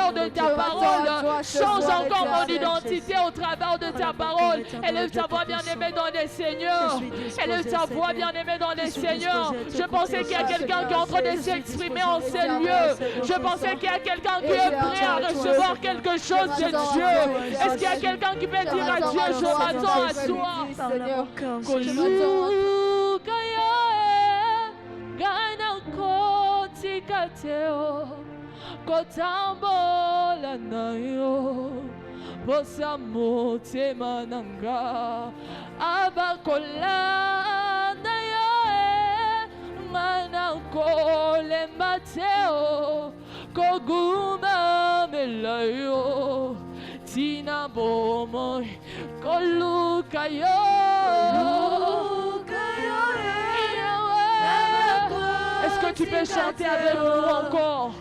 travers de ta parole. Change encore mon identité au travers de ta parole. Élève ta voix, bien-aimé, dans les Seigneurs. Élève ta voix, bien-aimé, dans les Seigneurs. Je pensais qu'il y a quelqu'un qui est en train de s'exprimer en ces lieux. Je pensais qu'il y a quelqu'un qui est prêt à recevoir quelque chose de Dieu. Est-ce qu'il y a quelqu'un qui peut dire à Dieu, je m'attends à toi? Kotambola nayo bosa motema nanga abakola nayo mana kole mateo koguma melayo tina bomo kolukayo Est-ce que tu peux chanter avec nous encore?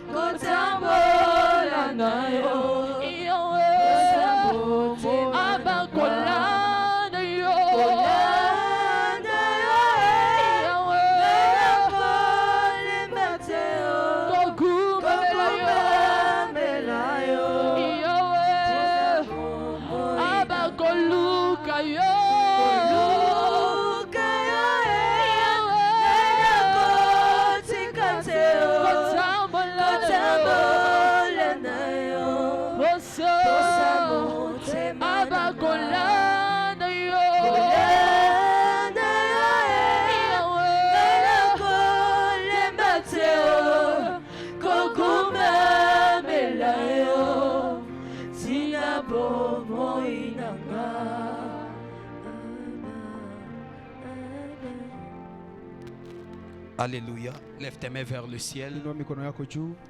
Alléluia. Lève tes mains vers le ciel.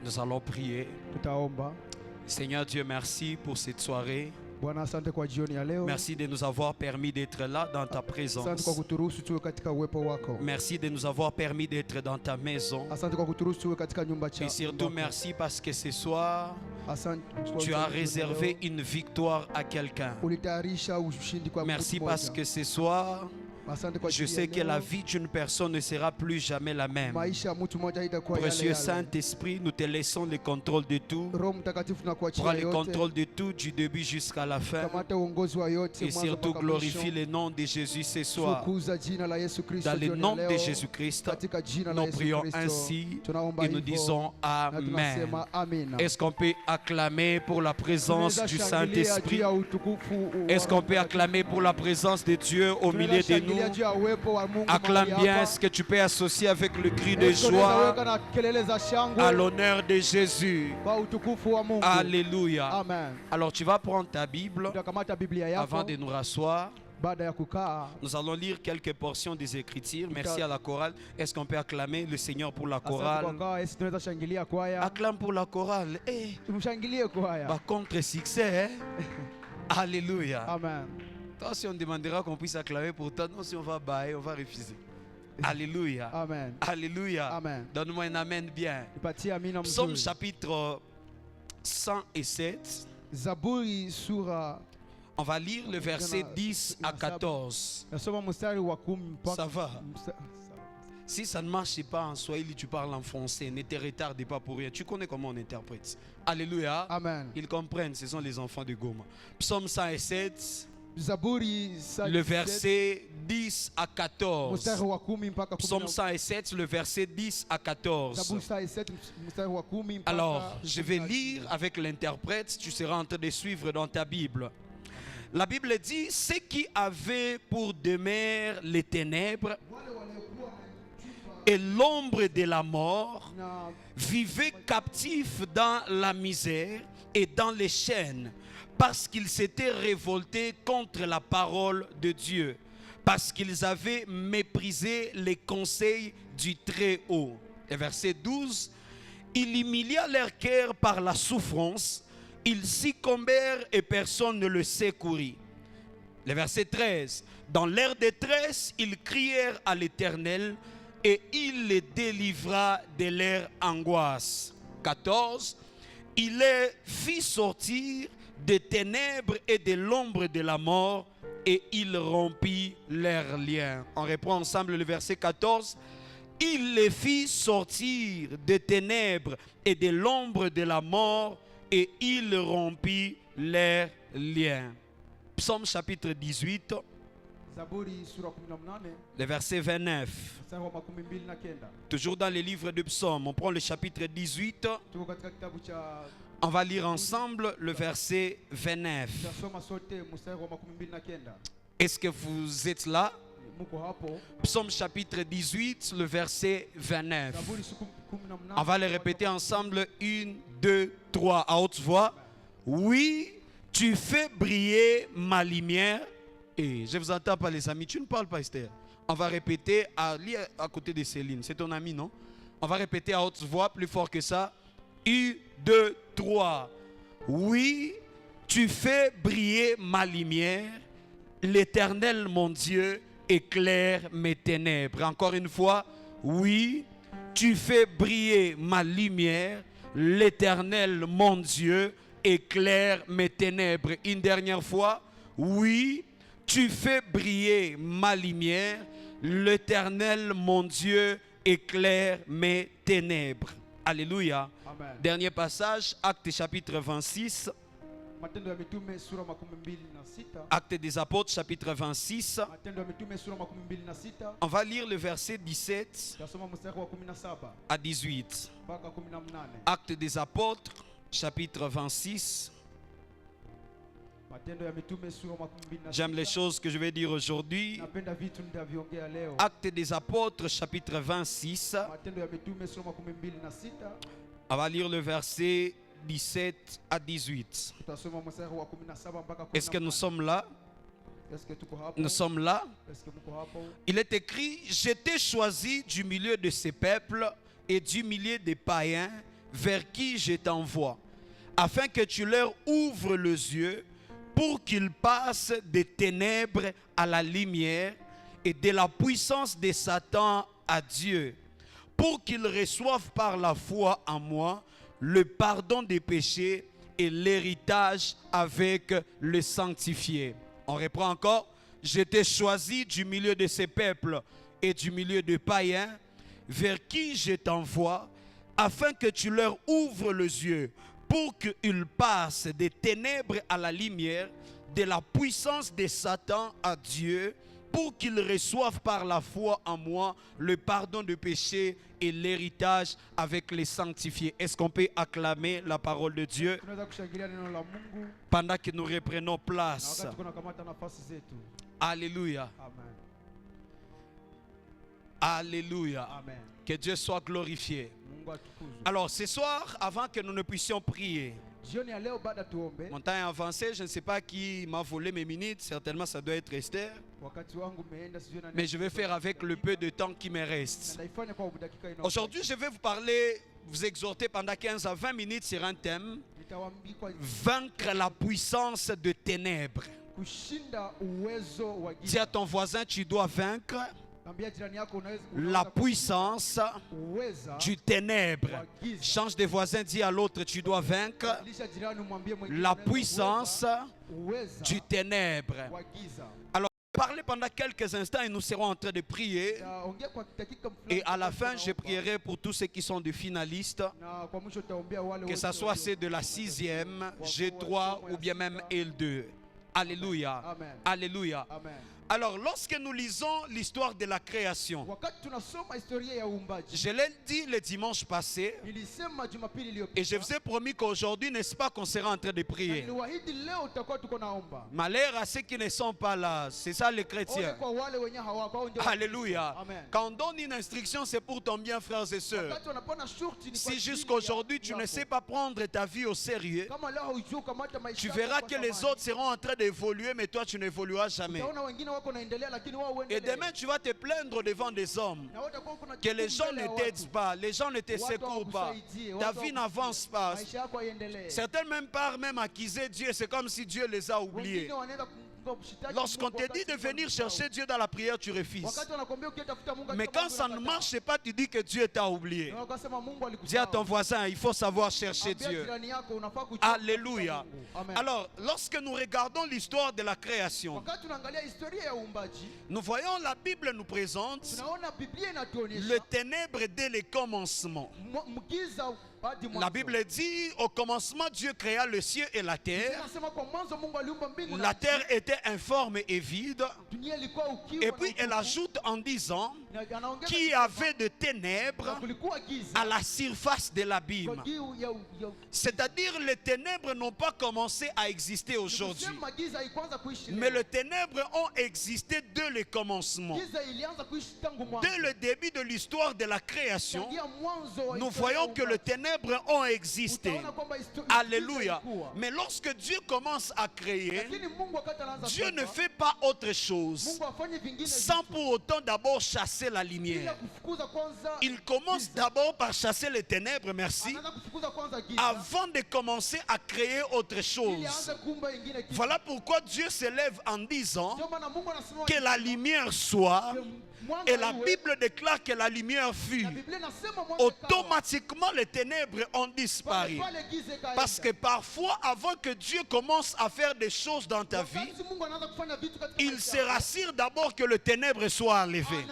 Nous allons prier. Seigneur Dieu, merci pour cette soirée. Merci de nous avoir permis d'être là dans ta présence. Merci de nous avoir permis d'être dans ta maison. Et surtout merci parce que ce soir tu as réservé une victoire à quelqu'un. Merci parce que ce soir je sais que la vie d'une personne ne sera plus jamais la même. Précieux Saint-Esprit, nous te laissons le contrôle de tout. Prends le contrôle de tout du début jusqu'à la fin. Et surtout glorifie le nom de Jésus ce soir. Dans le nom de Jésus-Christ, nous prions ainsi et nous disons Amen. Est-ce qu'on peut acclamer pour la présence du Saint-Esprit? Est-ce qu'on peut acclamer pour la présence de Dieu au milieu de nous? Acclame bien. Ce que tu peux associer avec le cri de joie à l'honneur de Jésus. Alléluia. Amen. Alors tu vas prendre ta Bible avant de nous rasseoir. Nous allons lire quelques portions des Écritures. Merci à la chorale. Est-ce qu'on peut acclamer le Seigneur pour la chorale? Acclame pour la chorale. Contre succès. Alléluia. Amen. Toi, si on demandera qu'on puisse acclamer pour toi, non, si on va bailler, on va refuser. Alléluia. Amen. Alléluia. Amen. Donne-moi un amen bien. Psaume chapitre 107. On va lire le verset 10 à 14. Ça va. Si ça ne marche pas en swahili, tu parles en français. Ne te retarde pas pour rien. Tu connais comment on interprète. Alléluia. Amen. Ils comprennent, ce sont les enfants de Goma. Psaume 107. Le verset 10 à 14. Psaume 107, le verset 10 à 14. Alors, je vais lire avec l'interprète. Tu seras en train de suivre dans ta Bible. La Bible dit: ceux qui avaient pour demeure les ténèbres et l'ombre de la mort vivaient captifs dans la misère et dans les chaînes, parce qu'ils s'étaient révoltés contre la parole de Dieu, parce qu'ils avaient méprisé les conseils du Très-Haut. Et verset 12, il humilia leur cœur par la souffrance, ils succombèrent et personne ne le secourit. Le verset 13, dans leur détresse, ils crièrent à l'Éternel et il les délivra de leur angoisse. 14, il les fit sortir des ténèbres et de l'ombre de la mort et il rompit leurs liens. On reprend ensemble le verset 14. Il les fit sortir des ténèbres et de l'ombre de la mort et il rompit leurs liens. Psaume chapitre 18, le verset 29. Toujours dans les livres de Psaumes, on prend le chapitre 18. On va lire ensemble le verset 29. Est-ce que vous êtes là? Psaume chapitre 18, le verset 29. On va le répéter ensemble. 1, 2, 3, à haute voix. Oui, tu fais briller ma lumière. Et je vous entends pas, les amis. Tu ne parles pas, Esther. On va répéter à côté de Céline. C'est ton ami, non? On va répéter à haute voix, plus fort que ça. 1, 2, 3. Oui, tu fais briller ma lumière. L'Éternel, mon Dieu, éclaire mes ténèbres. Encore une fois. Oui, tu fais briller ma lumière. L'Éternel, mon Dieu, éclaire mes ténèbres. Une dernière fois. Oui, tu fais briller ma lumière. L'Éternel, mon Dieu, éclaire mes ténèbres. Alléluia. Amen. Dernier passage, Actes chapitre 26. Actes des apôtres chapitre 26. On va lire le verset 17 à 18. Actes des apôtres chapitre 26. J'aime les choses que je vais dire aujourd'hui. Actes des apôtres chapitre 26. On va lire le verset 17 à 18. Est-ce que nous sommes là? Nous sommes là. Il est écrit: je t'ai choisi du milieu de ces peuples et du milieu des païens vers qui je t'envoie, afin que tu leur ouvres les yeux pour qu'ils passent des ténèbres à la lumière et de la puissance de Satan à Dieu, pour qu'ils reçoivent par la foi en moi le pardon des péchés et l'héritage avec le sanctifié. On reprend encore. Je t'ai choisi du milieu de ces peuples et du milieu des païens vers qui je t'envoie, afin que tu leur ouvres les yeux pour qu'ils passent des ténèbres à la lumière, de la puissance de Satan à Dieu, pour qu'ils reçoivent par la foi en moi le pardon de péché et l'héritage avec les sanctifiés. Est-ce qu'on peut acclamer la parole de Dieu pendant que nous reprenons place? Alléluia. Amen. Alléluia. Amen. Que Dieu soit glorifié. Alors ce soir, avant que nous ne puissions prier, mon temps est avancé, je ne sais pas qui m'a volé mes minutes, certainement ça doit être Esther. Mais je vais faire avec le peu de temps qui me reste. Aujourd'hui, je vais vous parler, vous exhorter pendant 15 à 20 minutes sur un thème: vaincre la puissance de ténèbres. Dis à ton voisin, tu dois vaincre la puissance du ténèbre. Change de voisin, dis à l'autre, tu dois vaincre la puissance du ténèbre. Alors, parlez pendant quelques instants et nous serons en train de prier. Et à la fin, je prierai pour tous ceux qui sont des finalistes, que ce soit ceux de la 6e, G3 ou bien même L2. Alléluia. Amen. Alléluia. Amen. Alors, lorsque nous lisons l'histoire de la création, je l'ai dit le dimanche passé, et je vous ai promis qu'aujourd'hui, n'est-ce pas, qu'on sera en train de prier. Malheur à ceux qui ne sont pas là, c'est ça les chrétiens. Alléluia. Quand on donne une instruction, c'est pour ton bien, frères et sœurs. Si jusqu'aujourd'hui tu ne sais pas prendre ta vie au sérieux, tu verras que les autres seront en train d'évoluer, mais toi tu n'évolueras jamais. Et demain tu vas te plaindre devant des hommes que les gens ne t'aident pas, les gens ne te secourent pas, ta vie n'avance pas. Certains même partent même accuser Dieu, c'est comme si Dieu les a oubliés. Lorsqu'on te dit de venir chercher Dieu dans la prière, tu refuses. Mais quand ça ne marche pas, tu dis que Dieu t'a oublié. Dis à ton voisin, il faut savoir chercher Dieu. Alléluia. Alors, lorsque nous regardons l'histoire de la création, nous voyons la Bible nous présente le ténèbre dès le commencement. La Bible dit, au commencement, Dieu créa le ciel et la terre. La terre était informe et vide. Et puis elle ajoute en disant qu'il y avait de ténèbres à la surface de l'abîme. C'est-à-dire les ténèbres n'ont pas commencé à exister aujourd'hui. Mais les ténèbres ont existé dès le commencement. Dès le début de l'histoire de la création, nous voyons que les ténèbres ont existé. Alléluia. Mais lorsque Dieu commence à créer, Dieu ne fait pas autre chose sans pour autant d'abord chasser la lumière. Il commence d'abord par chasser les ténèbres, merci, avant de commencer à créer autre chose. Voilà pourquoi Dieu se lève en disant que la lumière soit. Et la Bible déclare que la lumière fut. Automatiquement les ténèbres ont disparu. Parce que parfois, avant que Dieu commence à faire des choses dans ta vie, il se rassure d'abord que les ténèbres soient enlevées.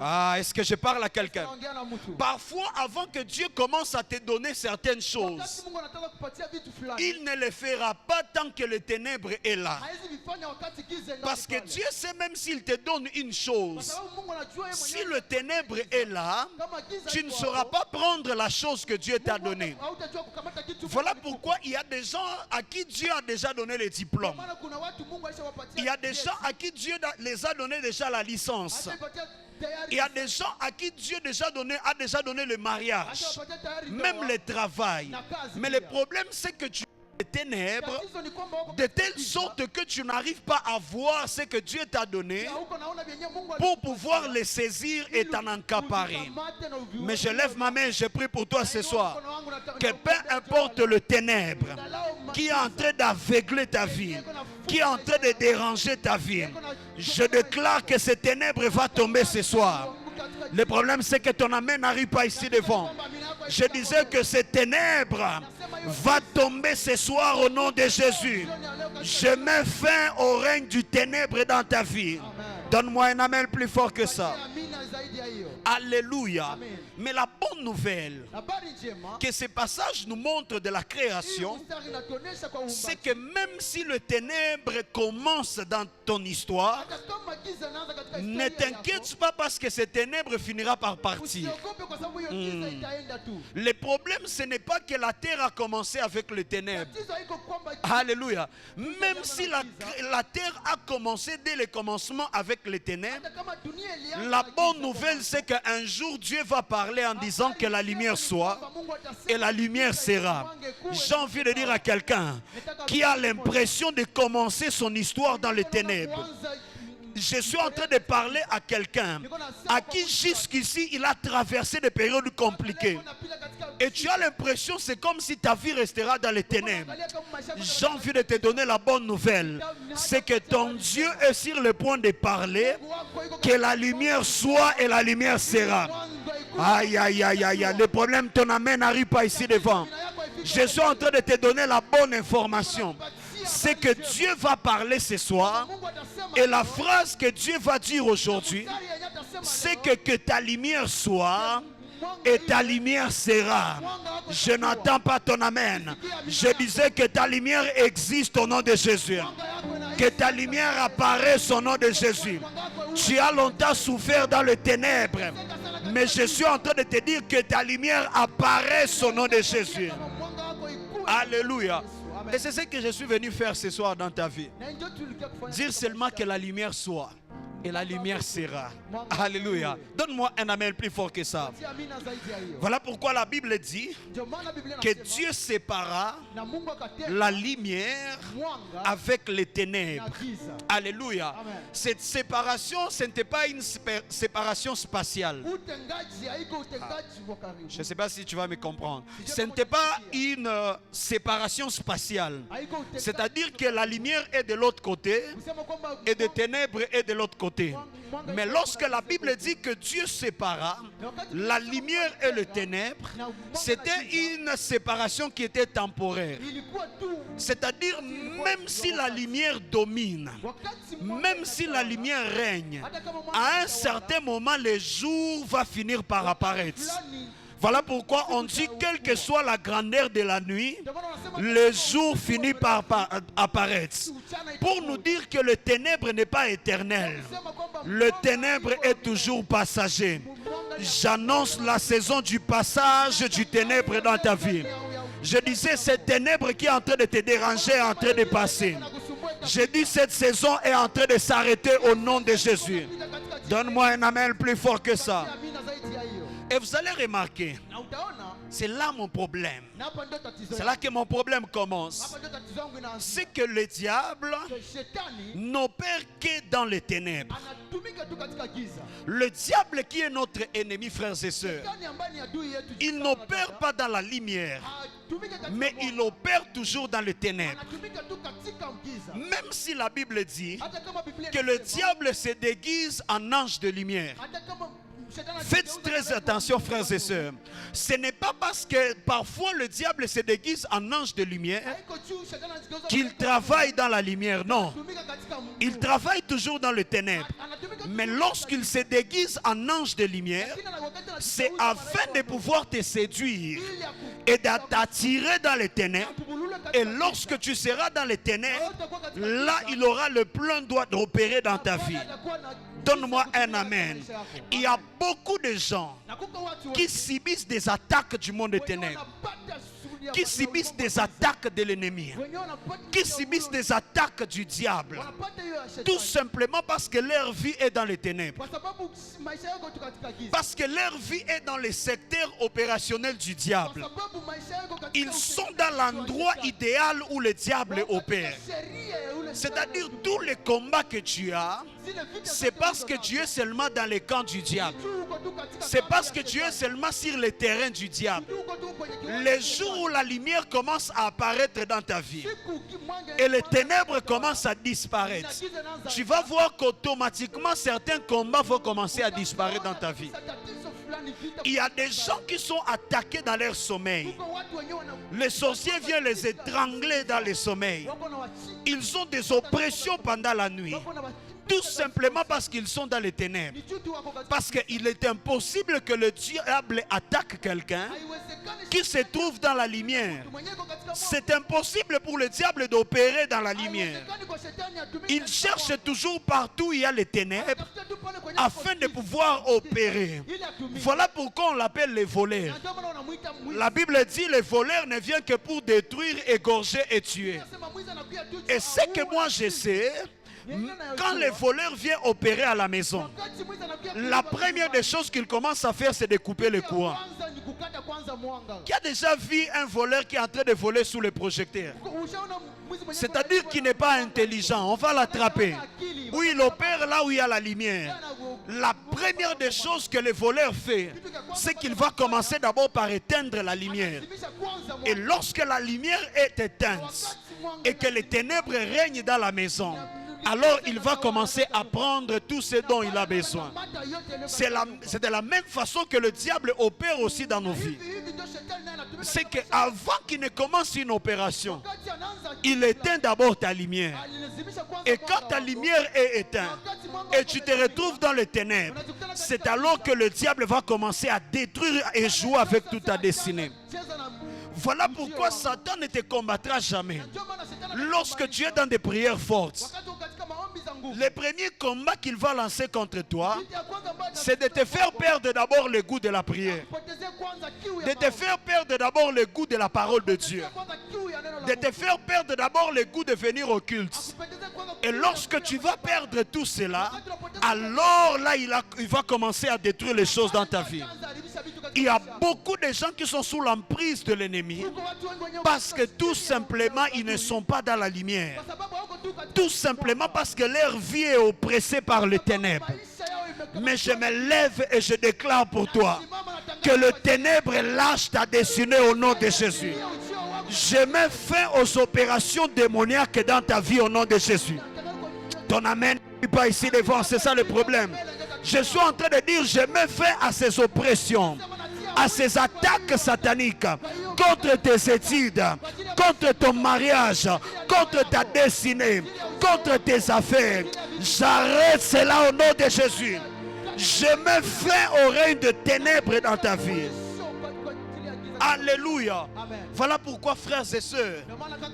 Ah, est-ce que je parle à quelqu'un? Parfois, avant que Dieu commence à te donner certaines choses, il ne le fera pas tant que les ténèbres est là. Parce que Dieu sait, même s'il te donne une chose, si le ténèbre est là, tu ne sauras pas prendre la chose que Dieu t'a donnée. Voilà pourquoi il y a des gens à qui Dieu a déjà donné les diplômes. Il y a des gens à qui Dieu les a donné déjà la licence. Il y a des gens à qui Dieu a déjà donné le mariage, même le travail. Mais le problème, c'est que tu as des ténèbres de telle sorte que tu n'arrives pas à voir ce que Dieu t'a donné pour pouvoir les saisir et t'en accaparer. Mais je lève ma main, je prie pour toi ce soir, que peu importe le ténèbre qui est en train d'aveugler ta vie, qui est en train de déranger ta vie, je déclare que ces ténèbres vont tomber ce soir. Le problème, c'est que ton amen n'arrive pas ici devant. Je disais que ces ténèbres vont tomber ce soir au nom de Jésus. Je mets fin au règne du ténèbre dans ta vie. Donne-moi un amen plus fort que ça. Alléluia. Amen. Mais la bonne nouvelle que ce passage nous montre de la création, c'est que même si le ténèbre commence dans ton histoire, ne t'inquiète pas parce que ce ténèbre finira par partir. Le problème, ce n'est pas que la terre a commencé avec le ténèbre. Alléluia. Même si la terre a commencé dès le commencement avec les ténèbres, la bonne nouvelle, c'est qu'un jour Dieu va parler en disant que la lumière soit et la lumière sera. J'ai envie de dire à quelqu'un qui a l'impression de commencer son histoire dans les ténèbres. Je suis en train de parler à quelqu'un à qui jusqu'ici il a traversé des périodes compliquées. Et tu as l'impression c'est comme si ta vie restera dans les ténèbres. J'ai envie de te donner la bonne nouvelle. C'est que ton Dieu est sur le point de parler que la lumière soit et la lumière sera. Aïe, aïe, aïe, aïe, aïe. Le problème, ton amen n'arrive pas ici devant. Je suis en train de te donner la bonne information. C'est que Dieu va parler ce soir. Et la phrase que Dieu va dire aujourd'hui, c'est que ta lumière soit et ta lumière sera. Je n'entends pas ton amen. Je disais que ta lumière existe au nom de Jésus. Que ta lumière apparaisse au nom de Jésus. Tu as longtemps souffert dans les ténèbres, mais je suis en train de te dire que ta lumière apparaisse au nom de Jésus. Alléluia. Et c'est ce que je suis venu faire ce soir dans ta vie. Dire seulement que la lumière soit et la lumière sera. Alléluia. Donne-moi un amen plus fort que ça. Voilà pourquoi la Bible dit que Dieu sépara la lumière avec les ténèbres. Alléluia. Cette séparation, ce n'était pas une séparation spatiale. Je ne sais pas si tu vas me comprendre. Ce n'était pas une séparation spatiale. C'est-à-dire que la lumière est de l'autre côté et les ténèbres est de l'autre côté. Mais lorsque la Bible dit que Dieu sépara la lumière et le ténèbre, c'était une séparation qui était temporaire. C'est-à-dire, même si la lumière domine, même si la lumière règne, à un certain moment, le jour va finir par apparaître. Voilà pourquoi on dit, quelle que soit la grandeur de la nuit, le jour finit par apparaître. Pour nous dire que le ténèbre n'est pas éternel. Le ténèbre est toujours passager. J'annonce la saison du passage du ténèbre dans ta vie. Je disais, cette ténèbre qui est en train de te déranger est en train de passer. Je dis, cette saison est en train de s'arrêter au nom de Jésus. Donne-moi un amen plus fort que ça. Et vous allez remarquer, c'est là mon problème. C'est là que mon problème commence. C'est que le diable n'opère que dans les ténèbres. Le diable qui est notre ennemi, frères et sœurs, il n'opère pas dans la lumière, mais il opère toujours dans les ténèbres. Même si la Bible dit que le diable se déguise en ange de lumière. Faites très attention, frères et sœurs. Ce n'est pas parce que parfois le diable se déguise en ange de lumière qu'il travaille dans la lumière. Non. Il travaille toujours dans les ténèbres. Mais lorsqu'il se déguise en ange de lumière, c'est afin de pouvoir te séduire et de t'attirer dans les ténèbres. Et lorsque tu seras dans les ténèbres, là il aura le plein droit d'opérer dans ta vie. Donne-moi un amen. Il y a beaucoup de gens qui subissent des attaques du monde des ténèbres, qui subissent des attaques de l'ennemi, qui subissent des attaques du diable, tout simplement parce que leur vie est dans les ténèbres, parce que leur vie est dans les secteurs opérationnels du diable. Ils sont dans l'endroit idéal où le diable opère. C'est-à-dire tous les combats que tu as, c'est parce que tu es seulement dans les camps du diable. C'est parce que tu es seulement sur le terrain du diable. Les jours où la lumière commence à apparaître dans ta vie et les ténèbres commencent à disparaître, tu vas voir qu'automatiquement certains combats vont commencer à disparaître dans ta vie. Il y a des gens qui sont attaqués dans leur sommeil. Les sorciers viennent les étrangler dans le sommeil. Ils ont des oppressions pendant la nuit. Tout simplement parce qu'ils sont dans les ténèbres. Parce qu'il est impossible que le diable attaque quelqu'un qui se trouve dans la lumière. C'est impossible pour le diable d'opérer dans la lumière. Il cherche toujours partout où il y a les ténèbres afin de pouvoir opérer. Voilà pourquoi on l'appelle les voleurs. La Bible dit les voleurs ne viennent que pour détruire, égorger et tuer. Et ce que moi je sais, quand les voleurs viennent opérer à la maison, la première des choses qu'ils commencent à faire, c'est de couper le courant. Qui a déjà vu un voleur qui est en train de voler sous les projecteurs? C'est-à-dire qu'il n'est pas intelligent. On va l'attraper. Où il opère là où il y a la lumière. La première des choses que le voleur fait, c'est qu'il va commencer d'abord par éteindre la lumière. Et lorsque la lumière est éteinte et que les ténèbres règnent dans la maison, alors il va commencer à prendre tout ce dont il a besoin. C'est de la même façon que le diable opère aussi dans nos vies. C'est qu'avant qu'il ne commence une opération, il éteint d'abord ta lumière. Et quand ta lumière est éteinte et tu te retrouves dans les ténèbres, c'est alors que le diable va commencer à détruire et jouer avec toute ta destinée. Voilà pourquoi Satan ne te combattra jamais. Lorsque tu es dans des prières fortes, le premier combat qu'il va lancer contre toi, c'est de te faire perdre d'abord le goût de la prière. De te faire perdre d'abord le goût de la parole de Dieu. De te faire perdre d'abord le goût de venir au culte. Et lorsque tu vas perdre tout cela, alors là, il va commencer à détruire les choses dans ta vie. Il y a beaucoup de gens qui sont sous l'emprise de l'ennemi parce que tout simplement, ils ne sont pas dans la lumière. Tout simplement parce que leur vie est oppressée par les ténèbres. Mais je me lève et je déclare pour toi que le ténèbre lâche ta destinée au nom de Jésus. Je mets fin aux opérations démoniaques dans ta vie au nom de Jésus. Ton amen n'est pas ici devant, c'est ça le problème. Je suis en train de dire, je mets fin à ces oppressions, à ces attaques sataniques contre tes études, contre ton mariage, contre ta destinée, contre tes affaires. J'arrête cela au nom de Jésus. Je mets fin au règne de ténèbres dans ta vie. Alléluia. Voilà pourquoi, frères et sœurs,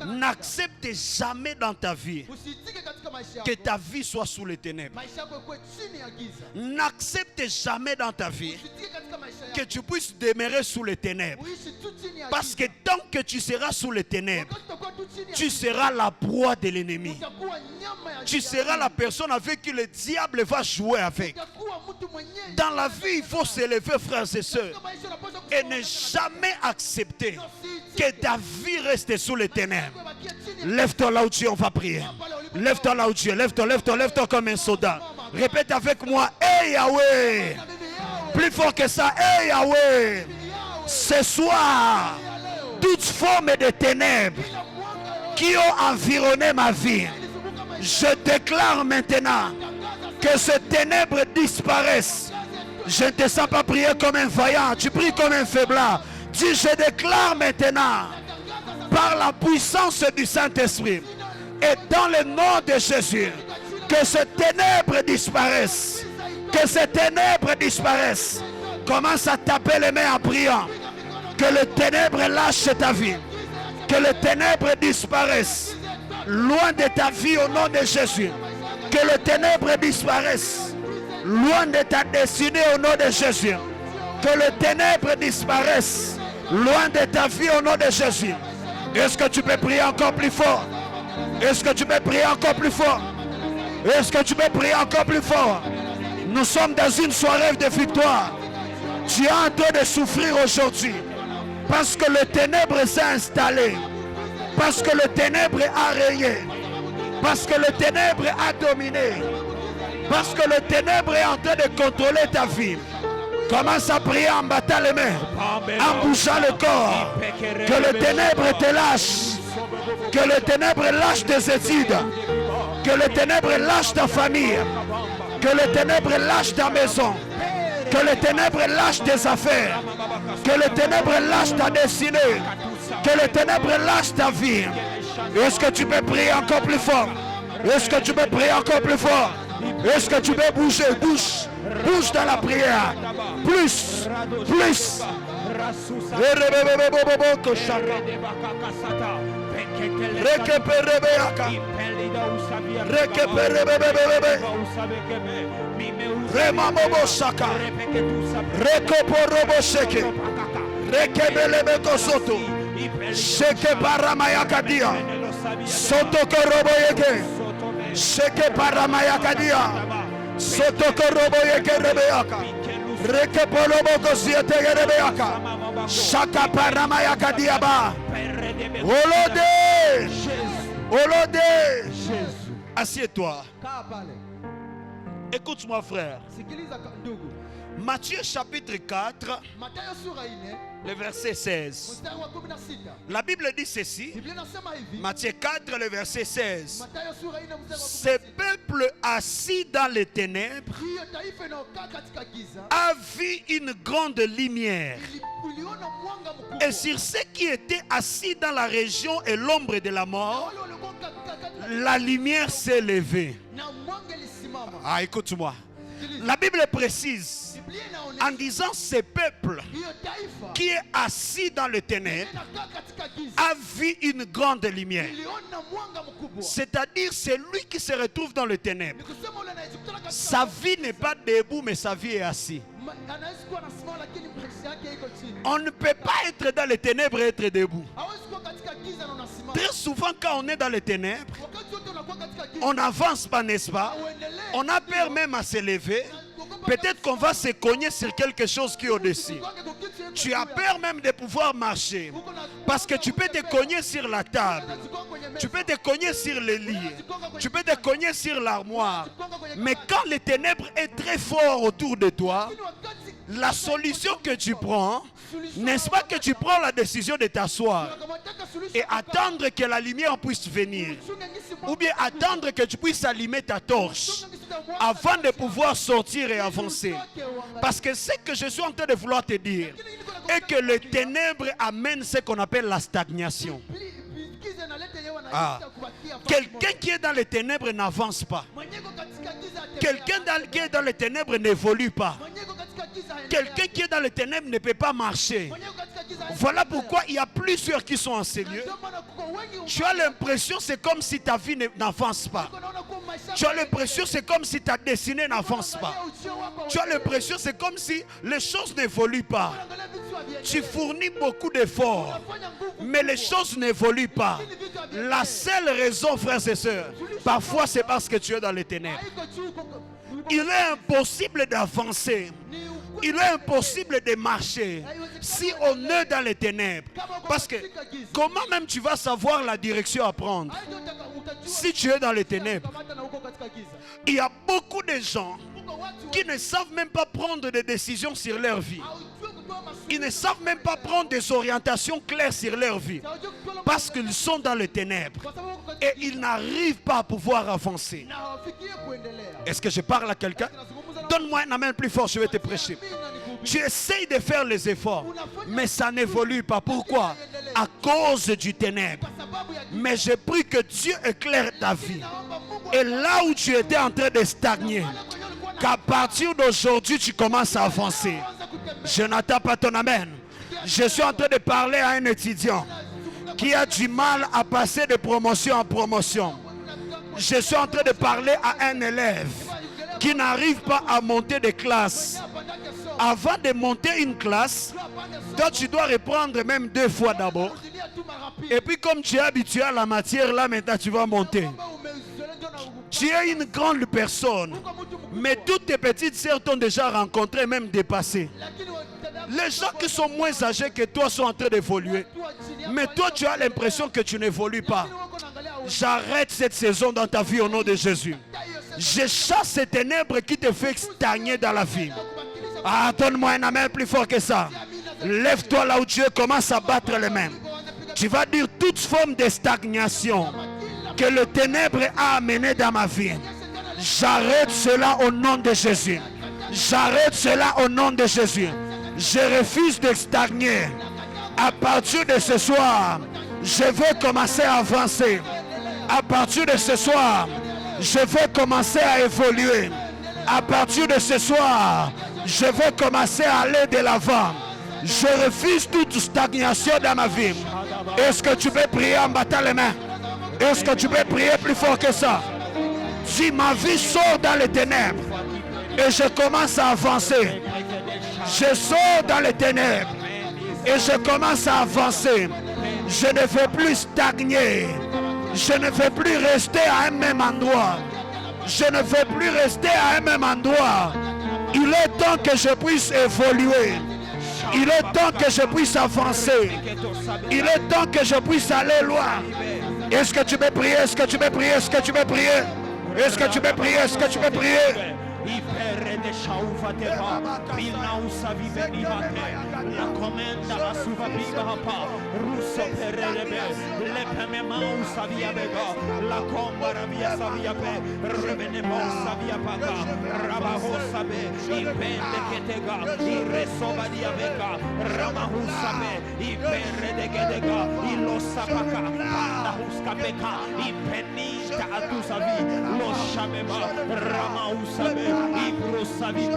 n'acceptez jamais dans ta vie que ta vie soit sous les ténèbres. N'accepte jamais dans ta vie que tu puisses demeurer sous les ténèbres. Parce que tant que tu seras sous les ténèbres, tu seras la proie de l'ennemi. Tu seras la personne avec qui le diable va jouer avec. Dans la vie, il faut s'élever, frères et sœurs, et ne jamais accepter que ta vie reste sous les ténèbres. Lève-toi là où tu es, on va prier. Lève-toi là où tu es, lève-toi comme un soldat. Répète avec moi, hey Yahweh. Plus fort que ça, hey Yahweh. Ce soir, toute forme de ténèbres qui ont environné ma vie, je déclare maintenant que ces ténèbres disparaissent. Je ne te sens pas prier comme un vaillant, tu pries comme un faiblard. Dis, je déclare maintenant, par la puissance du Saint-Esprit et dans le nom de Jésus, que ces ténèbres disparaissent. Que ces ténèbres disparaissent. Commence à taper les mains en priant. Que les ténèbres lâchent ta vie. Que les ténèbres disparaissent loin de ta vie au nom de Jésus. Que les ténèbres disparaissent loin de ta destinée au nom de Jésus. Que les ténèbres disparaissent loin de ta vie au nom de Jésus. Est-ce que tu peux prier encore plus fort? Est-ce que tu peux prier encore plus fort? Est-ce que tu peux prier encore plus fort? Nous sommes dans une soirée de victoire. Tu es en train de souffrir aujourd'hui parce que le ténèbre s'est installé, parce que le ténèbre a régné, parce que le ténèbre a dominé, parce que le ténèbre est en train de contrôler ta vie. Commence à prier en battant les mains, en bougeant le corps. Que le ténèbre te lâche. Que le ténèbre lâche tes études. Que le ténèbre lâche ta famille. Que le ténèbre lâche ta maison. Que le ténèbre lâche tes affaires. Que le ténèbre lâche ta destinée. Que le ténèbre lâche ta vie. Est-ce que tu peux prier encore plus fort? Est-ce que tu peux prier encore plus fort? Est-ce que tu peux bouger? Bouge. Bouge dans la prière. Plus. Plus. Assieds-toi. Écoute-moi, frère. Matthieu chapitre 4, le verset 16. La Bible dit ceci. Matthieu 4, le verset 16. Ce peuple assis dans les ténèbres a vu une grande lumière. Et sur ceux qui étaient assis dans la région et l'ombre de la mort, la lumière s'est levée. Ah, écoute-moi. La Bible précise en disant ce peuple qui est assis dans les ténèbres a vu une grande lumière. C'est-à-dire celui qui se retrouve dans les ténèbres. Sa vie n'est pas debout mais sa vie est assise. On ne peut pas être dans les ténèbres et être debout. Très souvent quand on est dans les ténèbres, on n'avance pas, n'est-ce pas? On a peur même à se lever. Peut-être qu'on va se cogner sur quelque chose qui est au-dessus. Tu as peur même de pouvoir marcher. Parce que tu peux te cogner sur la table. Tu peux te cogner sur le lit. Tu peux te cogner sur l'armoire. Mais quand les ténèbres est très fort autour de toi, la solution que tu prends, n'est-ce pas que tu prends la décision de t'asseoir et attendre que la lumière puisse venir, ou bien attendre que tu puisses allumer ta torche avant de pouvoir sortir et avancer. Parce que ce que je suis en train de vouloir te dire est que les ténèbres amènent ce qu'on appelle la stagnation. Quelqu'un qui est dans les ténèbres n'avance pas. Quelqu'un qui est dans les ténèbres n'évolue pas. Quelqu'un qui est dans les ténèbres ne peut pas marcher. Voilà pourquoi il y a plusieurs qui sont en Seigneur. Tu as l'impression c'est comme si ta vie n'avance pas. Tu as l'impression c'est comme si ta destinée n'avance pas. Tu as l'impression c'est comme si les choses n'évoluent pas. Tu fournis beaucoup d'efforts, mais les choses n'évoluent pas. La seule raison, frères et sœurs, parfois c'est parce que tu es dans les ténèbres. Il est impossible d'avancer. Il est impossible de marcher si on est dans les ténèbres. Parce que comment même tu vas savoir la direction à prendre si tu es dans les ténèbres? Il y a beaucoup de gens qui ne savent même pas prendre des décisions sur leur vie. Ils ne savent même pas prendre des orientations claires sur leur vie. Parce qu'ils sont dans les ténèbres. Et ils n'arrivent pas à pouvoir avancer. Est-ce que je parle à quelqu'un? Donne-moi un amen plus fort, je vais te prêcher. Tu essayes de faire les efforts, mais ça n'évolue pas. Pourquoi? À cause du ténèbre. Mais je prie que Dieu éclaire ta vie. Et là où tu étais en train de stagner, qu'à partir d'aujourd'hui, tu commences à avancer. Je n'attends pas ton amen. Je suis en train de parler à un étudiant qui a du mal à passer de promotion en promotion. Je suis en train de parler à un élève qui n'arrive pas à monter de classe. Avant de monter une classe, toi tu dois reprendre même 2 fois d'abord. Et puis comme tu es habitué à la matière, là maintenant tu vas monter. Tu es une grande personne, mais toutes tes petites sœurs t'ont déjà rencontré, même dépassé. Les gens qui sont moins âgés que toi sont en train d'évoluer. Mais toi tu as l'impression que tu n'évolues pas. J'arrête cette saison dans ta vie au nom de Jésus. Je chasse ces ténèbres qui te fait stagner dans la vie. Ah, donne-moi un amen plus fort que ça. Lève-toi là où tu es, commence à battre les mains. Tu vas dire toute forme de stagnation que le ténèbre a amené dans ma vie. J'arrête cela au nom de Jésus. J'arrête cela au nom de Jésus. Je refuse de stagner. À partir de ce soir, je veux commencer à avancer. À partir de ce soir, je veux commencer à évoluer. À partir de ce soir, je veux commencer à aller de l'avant. Je refuse toute stagnation dans ma vie. Est-ce que tu peux prier en battant les mains? Est-ce que tu peux prier plus fort que ça? Si ma vie sort dans les ténèbres et je commence à avancer, je sors dans les ténèbres et je commence à avancer. Je ne veux plus stagner. Je ne veux plus rester à un même endroit. Je ne veux plus rester à un même endroit. Il est temps que je puisse évoluer. Il est temps que je puisse avancer. Il est temps que je puisse aller loin. Est-ce que tu peux prier? Est-ce que tu peux prier? Est-ce que tu peux prier? Est-ce que tu peux prier? Est-ce que tu peux prier? La comenda la suva biba pa russo perelebe le pemema usavia bega la combara via savia pe revenemo savia paga rabaho sabe impende che tega il resoba dia bega ramahu sabe impende che tega il lo sapaka panda huska beka impennita atusavi lo shameba ramahu sabe ibro savia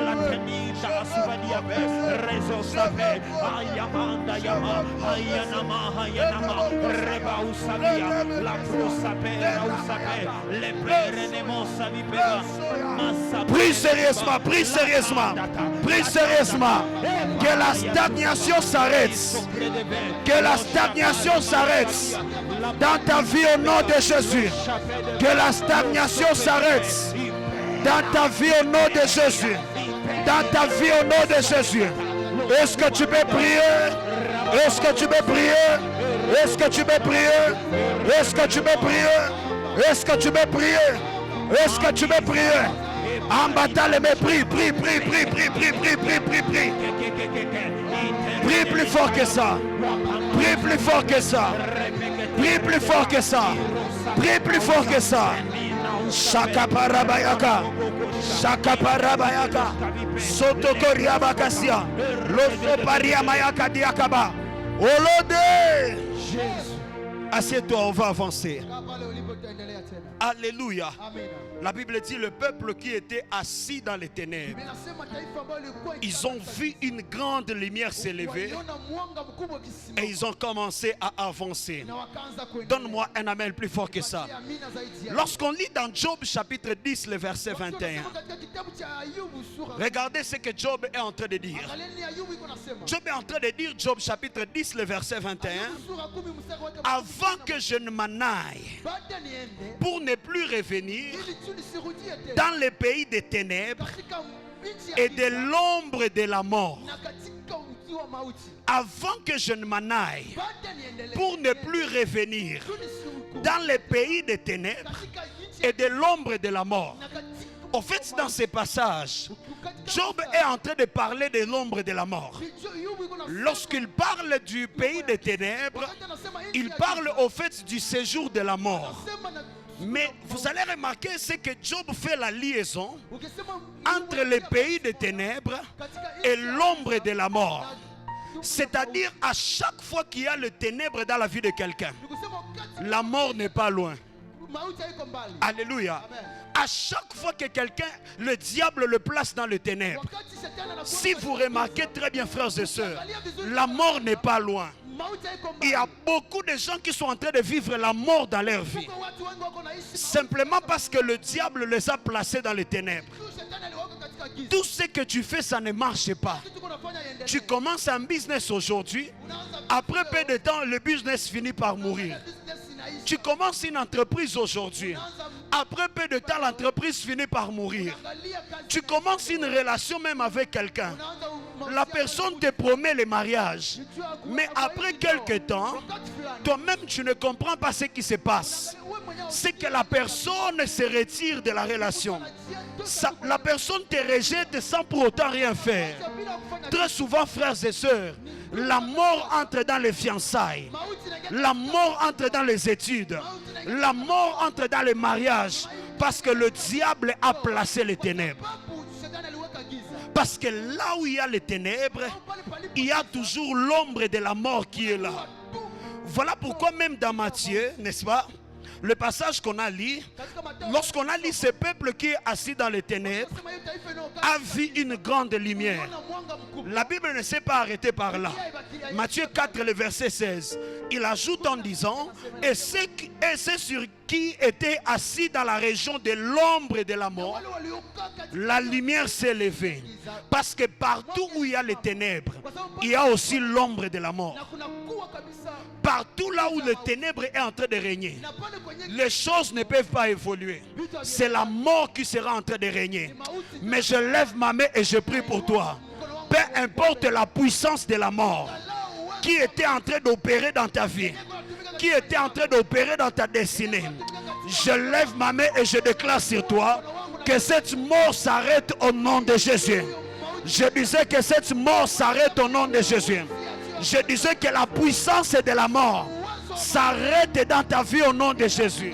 la tenita suvadia be rezo sabe ayamanda yama ayanama ayanama reba usavia la prosapera usabe le perenemo savipera massa. Prie sérieusement, prie sérieusement, prie sérieusement. Que la stagnation s'arrête. Que la stagnation s'arrête dans ta vie au nom de Jésus. Que la stagnation s'arrête dans ta vie au nom de Jésus. Dans ta vie au nom de Jésus. Est-ce que tu peux prier? Est-ce que tu peux prier? Est-ce que tu peux prier? Est-ce que tu peux prier? Est-ce que tu peux prier? Est-ce que tu peux prier? En battant les mains, prie, prie, prie, prie, prie, prie, prie, prie, prie, prie. Prie plus fort que ça. Prie plus fort que ça. Prie plus fort que ça. Prie plus fort que ça. Shakaparabayaka. Shakaparabayaka. Sotokoriabakasia. Losoparia mayaka diakaba. Olode. Assieds-toi, on va avancer. Alléluia. La Bible dit le peuple qui était assis dans les ténèbres, ils ont vu une grande lumière s'élever et ils ont commencé à avancer. Donne-moi un amen plus fort que ça. Lorsqu'on lit dans Job chapitre 10 le verset 21, regardez ce que Job est en train de dire. Job est en train de dire, Job chapitre 10 le verset 21, avant que je ne m'en aille pour ne plus revenir dans les pays des ténèbres et de l'ombre de la mort. Avant que je ne m'en aille pour ne plus revenir dans les pays des ténèbres et de l'ombre de la mort. En fait, dans ces passages, Job est en train de parler de l'ombre de la mort. Lorsqu'il parle du pays des ténèbres, il parle au fait du séjour de la mort. Mais vous allez remarquer, c'est que Job fait la liaison entre les pays des ténèbres et l'ombre de la mort. C'est-à-dire, à chaque fois qu'il y a le ténèbre dans la vie de quelqu'un, la mort n'est pas loin. Alléluia. À chaque fois que quelqu'un, le diable le place dans le ténèbre, si vous remarquez très bien, frères et sœurs, la mort n'est pas loin. Il y a beaucoup de gens qui sont en train de vivre la mort dans leur vie, simplement parce que le diable les a placés dans les ténèbres. Tout ce que tu fais, ça ne marche pas. Tu commences un business aujourd'hui, après peu de temps, le business finit par mourir. Tu commences une entreprise aujourd'hui, après peu de temps, l'entreprise finit par mourir. Tu commences une relation même avec quelqu'un. La personne te promet le mariage, mais après quelques temps, toi-même tu ne comprends pas ce qui se passe. C'est que la personne se retire de la relation. La personne te rejette sans pour autant rien faire. Très souvent, frères et sœurs, la mort entre dans les fiançailles, la mort entre dans les études, la mort entre dans les mariages, parce que le diable a placé les ténèbres. Parce que là où il y a les ténèbres, il y a toujours l'ombre de la mort qui est là. Voilà pourquoi même dans Matthieu, n'est-ce pas, le passage qu'on a lu, lorsqu'on a lu ce peuple qui est assis dans les ténèbres, a vu une grande lumière. La Bible ne s'est pas arrêtée par là. Matthieu 4, le verset 16, il ajoute en disant, et c'est sur qui était assis dans la région de l'ombre de la mort, la lumière s'est levée. Parce que partout où il y a les ténèbres, il y a aussi l'ombre de la mort. Partout là où le ténèbre est en train de régner, les choses ne peuvent pas évoluer. C'est la mort qui sera en train de régner. Mais je lève ma main et je prie pour toi. Peu importe la puissance de la mort qui était en train d'opérer dans ta vie, qui était en train d'opérer dans ta destinée, je lève ma main et je déclare sur toi que cette mort s'arrête au nom de Jésus. Je disais que cette mort s'arrête au nom de Jésus. Je disais que la puissance de la mort s'arrête dans ta vie au nom de Jésus.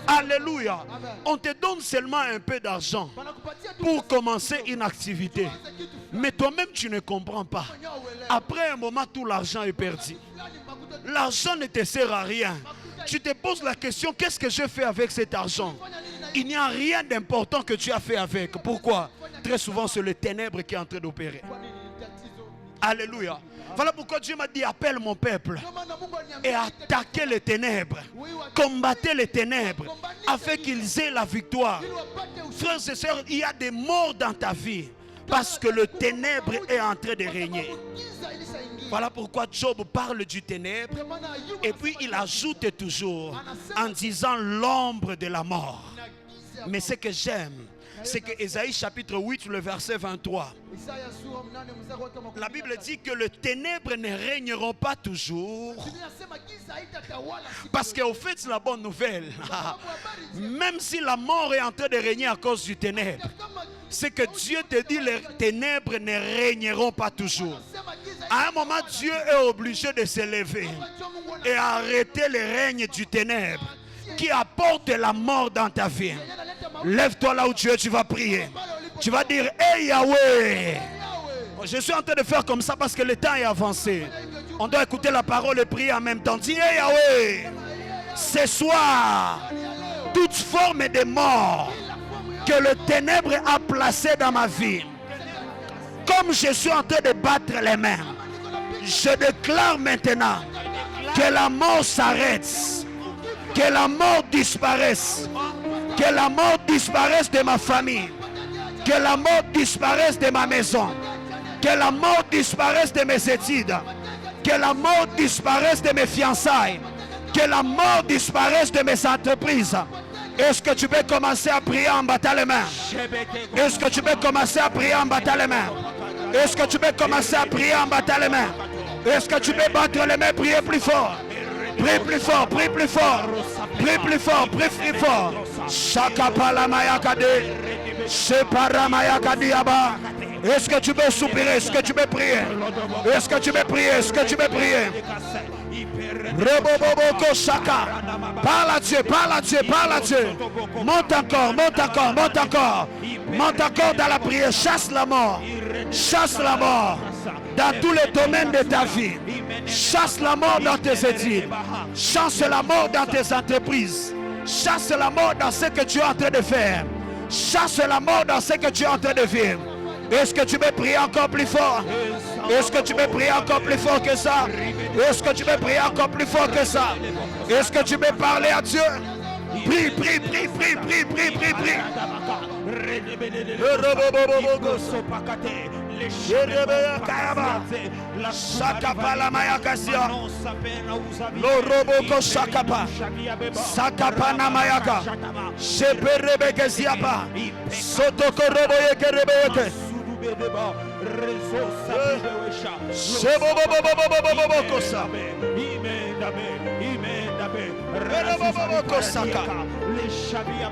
Alléluia. On te donne seulement un peu d'argent pour commencer une activité. Mais toi-même, tu ne comprends pas. Après un moment, tout l'argent est perdu. L'argent ne te sert à rien. Tu te poses la question, qu'est-ce que je fais avec cet argent? Il n'y a rien d'important que tu as fait avec. Pourquoi? Très souvent, c'est le ténèbre qui est en train d'opérer. Alléluia. Voilà pourquoi Dieu m'a dit, appelle mon peuple et attaquez les ténèbres. Combattez les ténèbres afin qu'ils aient la victoire. Frères et sœurs, il y a des morts dans ta vie parce que le ténèbre est en train de régner. Voilà pourquoi Job parle du ténèbre et puis il ajoute toujours en disant l'ombre de la mort. Mais ce que j'aime, c'est que Ésaïe chapitre 8, le verset 23, la Bible dit que les ténèbres ne régneront pas toujours. Parce qu'au fait, c'est la bonne nouvelle. Même si la mort est en train de régner à cause du ténèbre, c'est que Dieu te dit les ténèbres ne régneront pas toujours. À un moment, Dieu est obligé de se lever et arrêter le règne du ténèbre qui apporte la mort dans ta vie. Lève-toi là où tu es, tu vas prier. Tu vas dire, hey Yahweh. Je suis en train de faire comme ça parce que le temps est avancé. On doit écouter la parole et prier en même temps. Dis, hey Yahweh. Ce soir, toute forme de mort que le ténèbre a placée dans ma vie, comme je suis en train de battre les mains, je déclare maintenant que la mort s'arrête, que la mort disparaisse, que la mort disparaisse de ma famille, que la mort disparaisse de ma maison, que la mort disparaisse de mes études, que la mort disparaisse de mes fiançailles, que la mort disparaisse de mes entreprises. Est-ce que tu peux commencer à prier en battant les mains? Est-ce que tu peux commencer à prier en battant les mains? Est-ce que tu peux commencer à prier en battant les mains? Est-ce que tu peux battre les mains, prier plus fort? Prie plus fort, prie plus fort, prie plus fort, prie plus fort. Shakapala mayakade, separa mayakadi aba. Est-ce que tu peux soupirer? Est-ce que tu peux prier? Est-ce que tu peux prier? Est-ce que tu peux prier? Reboboboko Shaka. Parle à Dieu, parle à Dieu, parle à Dieu. Monte encore, monte encore, monte encore. Monte encore dans la prière. Chasse la mort. Chasse la mort dans tous les domaines de ta vie. Chasse la mort dans tes études. Chasse la mort dans tes entreprises. Chasse la mort dans ce que tu es en train de faire. Chasse la mort dans ce que tu es en train de vivre. Est-ce que tu peux prier encore plus fort? Est-ce que tu peux prier encore plus fort que ça? Est-ce que tu peux prier encore plus fort que ça? Est-ce que tu peux parler à Dieu? Prie, prie, prie, prie, prie, prie, prie, prie. Sakapa mayakasia. Loroboko sakapa. Sakapa na mayaka. Sheperebeke ziapa. Sotoko roboyeke rebeyeke.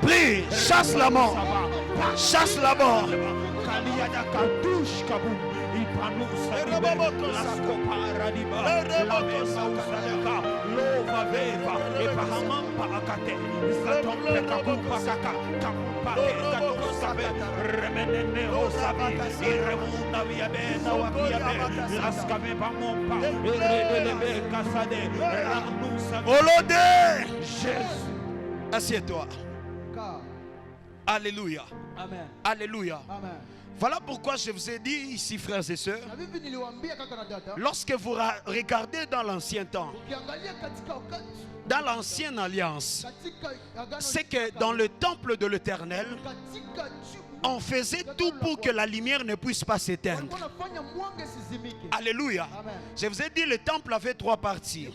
Prie, chasse la mort. Chasse la mort. Assieds-toi. Alléluia. Amen. Alléluia. Amen. Voilà pourquoi je vous ai dit ici, frères et sœurs, lorsque vous regardez dans l'ancien temps, dans l'ancienne alliance, c'est que dans le temple de l'Éternel, on faisait tout pour que la lumière ne puisse pas s'éteindre. Alléluia. Je vous ai dit, le temple avait trois parties.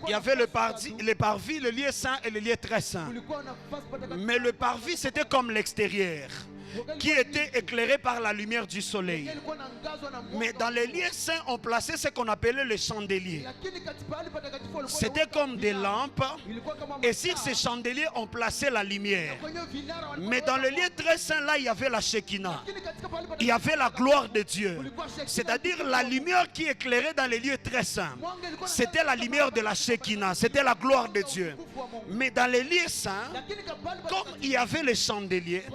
Il y avait le parvis, le lieu saint et le lieu très saint. Mais le parvis, c'était comme l'extérieur, qui était éclairé par la lumière du soleil. Mais dans les lieux saints, on plaçait ce qu'on appelait les chandeliers. C'était comme des lampes, et sur ces chandeliers, on plaçait la lumière. Mais dans le lieu très saint, là, il y avait la Shekinah. Il y avait la gloire de Dieu. C'est-à-dire la lumière qui éclairait dans les lieux très saints. C'était la lumière de la Shekinah. C'était la gloire de Dieu. Mais dans les lieux saints, comme il y avait les chandeliers,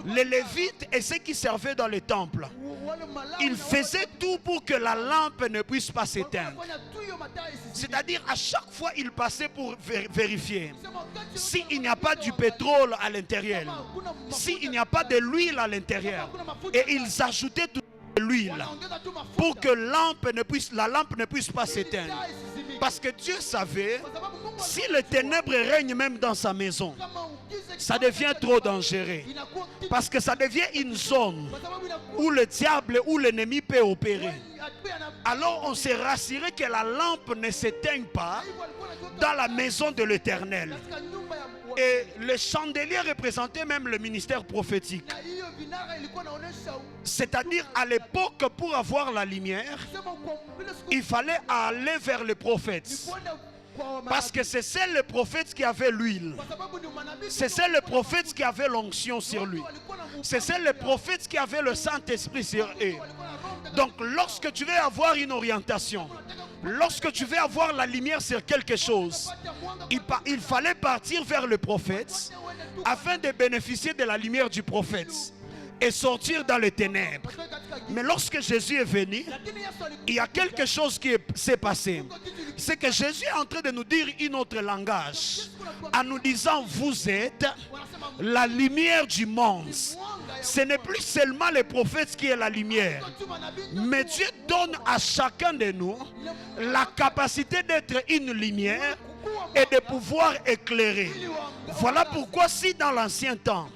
les Lévites et ceux qui servaient dans le temple, ils faisaient tout pour que la lampe ne puisse pas s'éteindre. C'est-à-dire à chaque fois ils passaient pour vérifier s'il n'y a pas du pétrole à l'intérieur, s'il n'y a pas de l'huile à l'intérieur, et ils ajoutaient de l'huile pour que la lampe ne puisse pas s'éteindre. Parce que Dieu savait, si le ténèbre règne même dans sa maison, ça devient trop dangereux. Parce que ça devient une zone où le diable ou l'ennemi peut opérer. Alors on s'est rassuré que la lampe ne s'éteigne pas dans la maison de l'Éternel. Et le chandelier représentait même le ministère prophétique. C'est-à-dire à l'époque, pour avoir la lumière, il fallait aller vers le prophète. Parce que c'est le prophète qui avait l'huile. C'est le prophète qui avait l'onction sur lui. C'est le prophète qui avait le Saint-Esprit sur eux. Donc lorsque tu veux avoir une orientation, lorsque tu veux avoir la lumière sur quelque chose, il fallait partir vers le prophète afin de bénéficier de la lumière du prophète. et sortir dans les ténèbres. Mais lorsque Jésus est venu, il y a quelque chose qui s'est passé. C'est que Jésus est en train de nous dire un autre langage, en nous disant, vous êtes la lumière du monde. Ce n'est plus seulement les prophètes qui est la lumière, mais Dieu donne à chacun de nous la capacité d'être une lumière et de pouvoir éclairer. Voilà pourquoi si dans l'ancien temps,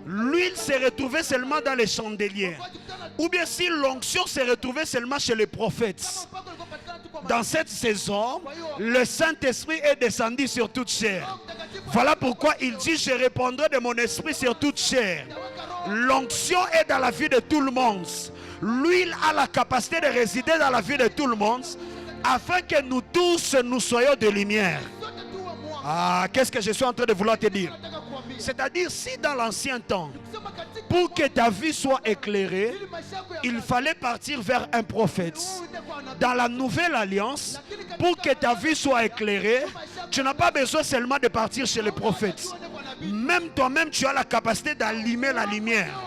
l'huile se retrouvait seulement dans les chandeliers, ou bien si l'onction se retrouvait seulement chez les prophètes, dans cette saison, le Saint-Esprit est descendu sur toute chair. Voilà pourquoi il dit, je répandrai de mon esprit sur toute chair. L'onction est dans la vie de tout le monde. L'huile a la capacité de résider dans la vie de tout le monde, afin que nous tous, nous soyons de lumière. Ah, qu'est-ce que je suis en train de vouloir te dire? C'est-à-dire, si dans l'ancien temps, pour que ta vie soit éclairée, il fallait partir vers un prophète. Dans la nouvelle alliance, pour que ta vie soit éclairée, tu n'as pas besoin seulement de partir chez les prophètes. Même toi-même, tu as la capacité d'allumer la lumière.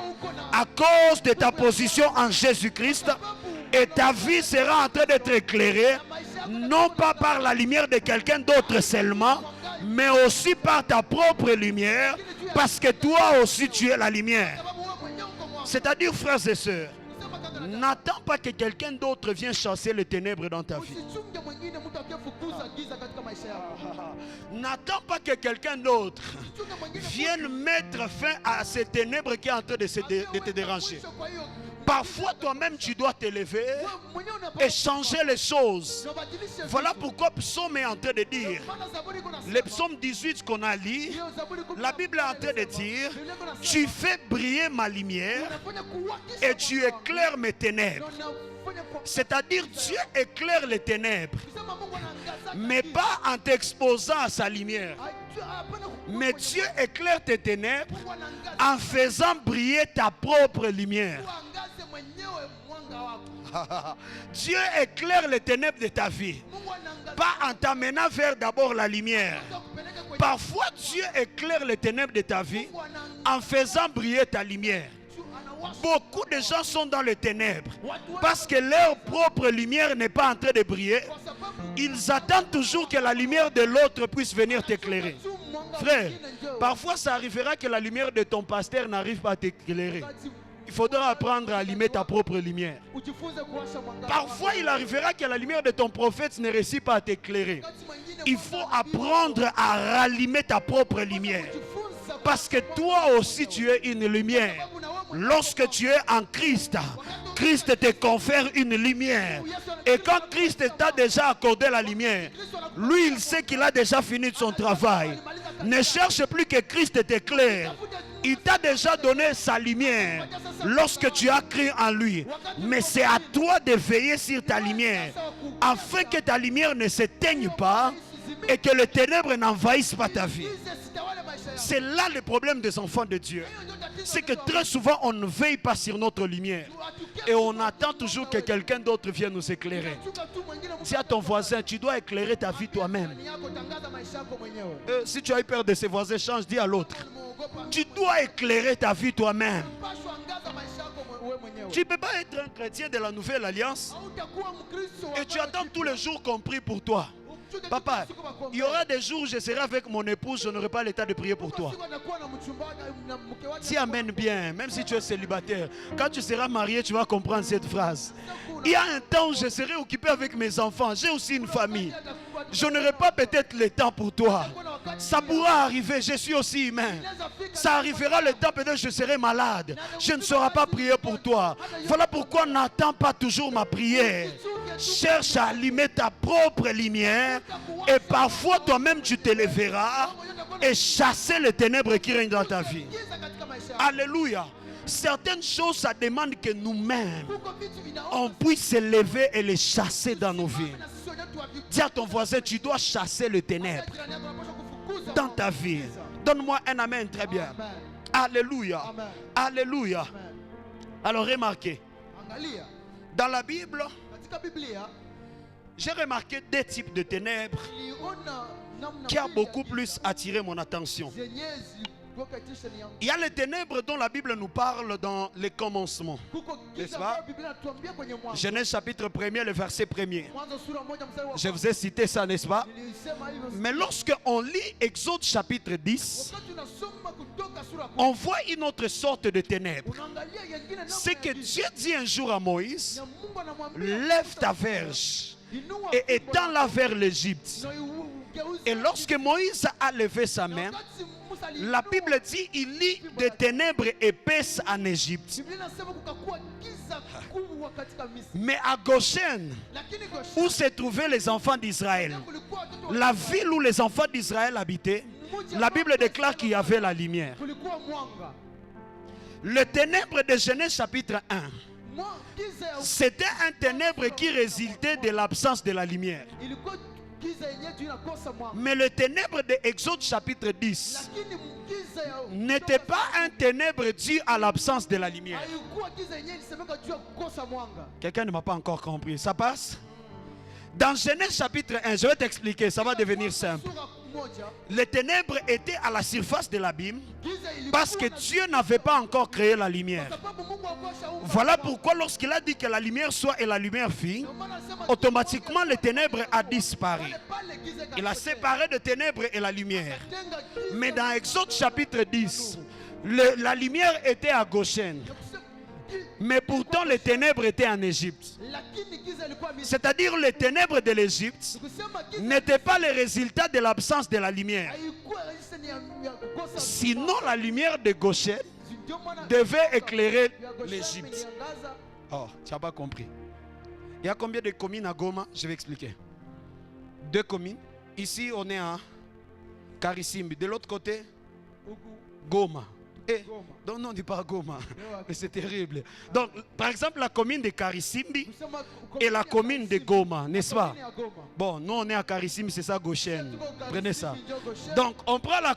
À cause de ta position en Jésus-Christ, et ta vie sera en train d'être éclairée, non pas par la lumière de quelqu'un d'autre seulement, mais aussi par ta propre lumière, parce que toi aussi tu es la lumière. C'est-à-dire, frères et sœurs, n'attends pas que quelqu'un d'autre vienne chasser les ténèbres dans ta vie. N'attends pas que quelqu'un d'autre vienne mettre fin à ces ténèbres qui est en train de te déranger. Parfois, toi-même, tu dois te lever et changer les choses. Voilà pourquoi le psaume est en train de dire, le psaume 18 qu'on a lu, la Bible est en train de dire, tu fais briller ma lumière et tu éclaires mes ténèbres. C'est-à-dire, Dieu éclaire les ténèbres, mais pas en t'exposant à sa lumière. Mais Dieu éclaire tes ténèbres en faisant briller ta propre lumière. Dieu éclaire les ténèbres de ta vie, pas en t'amenant vers d'abord la lumière. Parfois, Dieu éclaire les ténèbres de ta vie en faisant briller ta lumière. Beaucoup de gens sont dans les ténèbres parce que leur propre lumière n'est pas en train de briller. Ils attendent toujours que la lumière de l'autre puisse venir t'éclairer. Frère, parfois ça arrivera que la lumière de ton pasteur n'arrive pas à t'éclairer. Il faudra apprendre à allumer ta propre lumière. Parfois il arrivera que la lumière de ton prophète ne réussit pas à t'éclairer. Il faut apprendre à rallumer ta propre lumière. Parce que toi aussi tu es une lumière. Lorsque tu es en Christ, Christ te confère une lumière. Et quand Christ t'a déjà accordé la lumière, lui il sait qu'il a déjà fini son travail. Ne cherche plus que Christ t'éclaire. Il t'a déjà donné sa lumière lorsque tu as cru en lui. Mais c'est à toi de veiller sur ta lumière, afin que ta lumière ne s'éteigne pas et que les ténèbres n'envahissent pas ta vie. C'est là le problème des enfants de Dieu. C'est que très souvent on ne veille pas sur notre lumière et on attend toujours que quelqu'un d'autre vienne nous éclairer. Dis à ton voisin, tu dois éclairer ta vie toi-même. Si tu as eu peur de ses voisins, change, dis à l'autre. Tu dois éclairer ta vie toi-même. Tu ne peux pas être un chrétien de la nouvelle alliance et tu attends tous les jours qu'on prie pour toi. Papa, il y aura des jours où je serai avec mon épouse, je n'aurai pas l'état de prier pour toi. Tu amènes bien, même si tu es célibataire. Quand tu seras marié, tu vas comprendre cette phrase. Il y a un temps où je serai occupé avec mes enfants. J'ai aussi une famille. Je n'aurai pas peut-être le temps pour toi. Ça pourra arriver, je suis aussi humain. Ça arrivera le temps, peut-être je serai malade. Je ne saurai pas prier pour toi. Voilà pourquoi n'attends pas toujours ma prière. Cherche à allumer ta propre lumière et parfois toi-même tu te lèveras et chasser les ténèbres qui règnent dans ta vie. Alléluia. Certaines choses, ça demande que nous-mêmes, on puisse se lever et les chasser dans nos vies. Dis à ton voisin, tu dois chasser les ténèbres dans ta vie. Donne-moi un amen, très bien. Alléluia. Alléluia. Alors remarquez, dans la Bible, j'ai remarqué deux types de ténèbres qui ont beaucoup plus attiré mon attention. Il y a les ténèbres dont la Bible nous parle dans les commencements. N'est-ce pas? Genèse chapitre 1er, le verset 1er. Je vous ai cité ça, n'est-ce pas? Mais lorsque on lit Exode chapitre 10, on voit une autre sorte de ténèbres. C'est que Dieu dit un jour à Moïse, lève ta verge et étends-la vers l'Égypte. Et lorsque Moïse a levé sa main, la Bible dit il lit des ténèbres épaisses en Égypte. Mais à Goshen, où se trouvaient les enfants d'Israël, la ville où les enfants d'Israël habitaient, la Bible déclare qu'il y avait la lumière. Le ténèbre de Genèse chapitre 1, c'était un ténèbre qui résultait de l'absence de la lumière. Mais le ténèbre de Exode chapitre 10 n'était pas un ténèbre dû à l'absence de la lumière. Quelqu'un ne m'a pas encore compris. Ça passe? Dans Genèse chapitre 1, je vais t'expliquer, ça va devenir simple. Les ténèbres étaient à la surface de l'abîme parce que Dieu n'avait pas encore créé la lumière. Voilà pourquoi lorsqu'il a dit que la lumière soit et la lumière fit, automatiquement les ténèbres a disparu. Il a séparé de ténèbres et la lumière. Mais dans Exode chapitre 10, la lumière était à Goshen. Mais pourtant les ténèbres étaient en Égypte. C'est-à-dire les ténèbres de l'Égypte n'étaient pas le résultat de l'absence de la lumière. Sinon la lumière de Goshen devait éclairer l'Égypte. Oh, tu n'as pas compris. Il y a combien de communes à Goma? Je vais expliquer. 2 communes. Ici on est à Karisimbi. De l'autre côté, Goma. Donc non, on ne dit pas Goma. Mais c'est terrible. Donc, par exemple, la commune de Karisimbi et la commune de Goma, n'est-ce pas? Bon, nous on est à Karisimbi, c'est ça, Goshen. Prenez ça. Donc, on prend la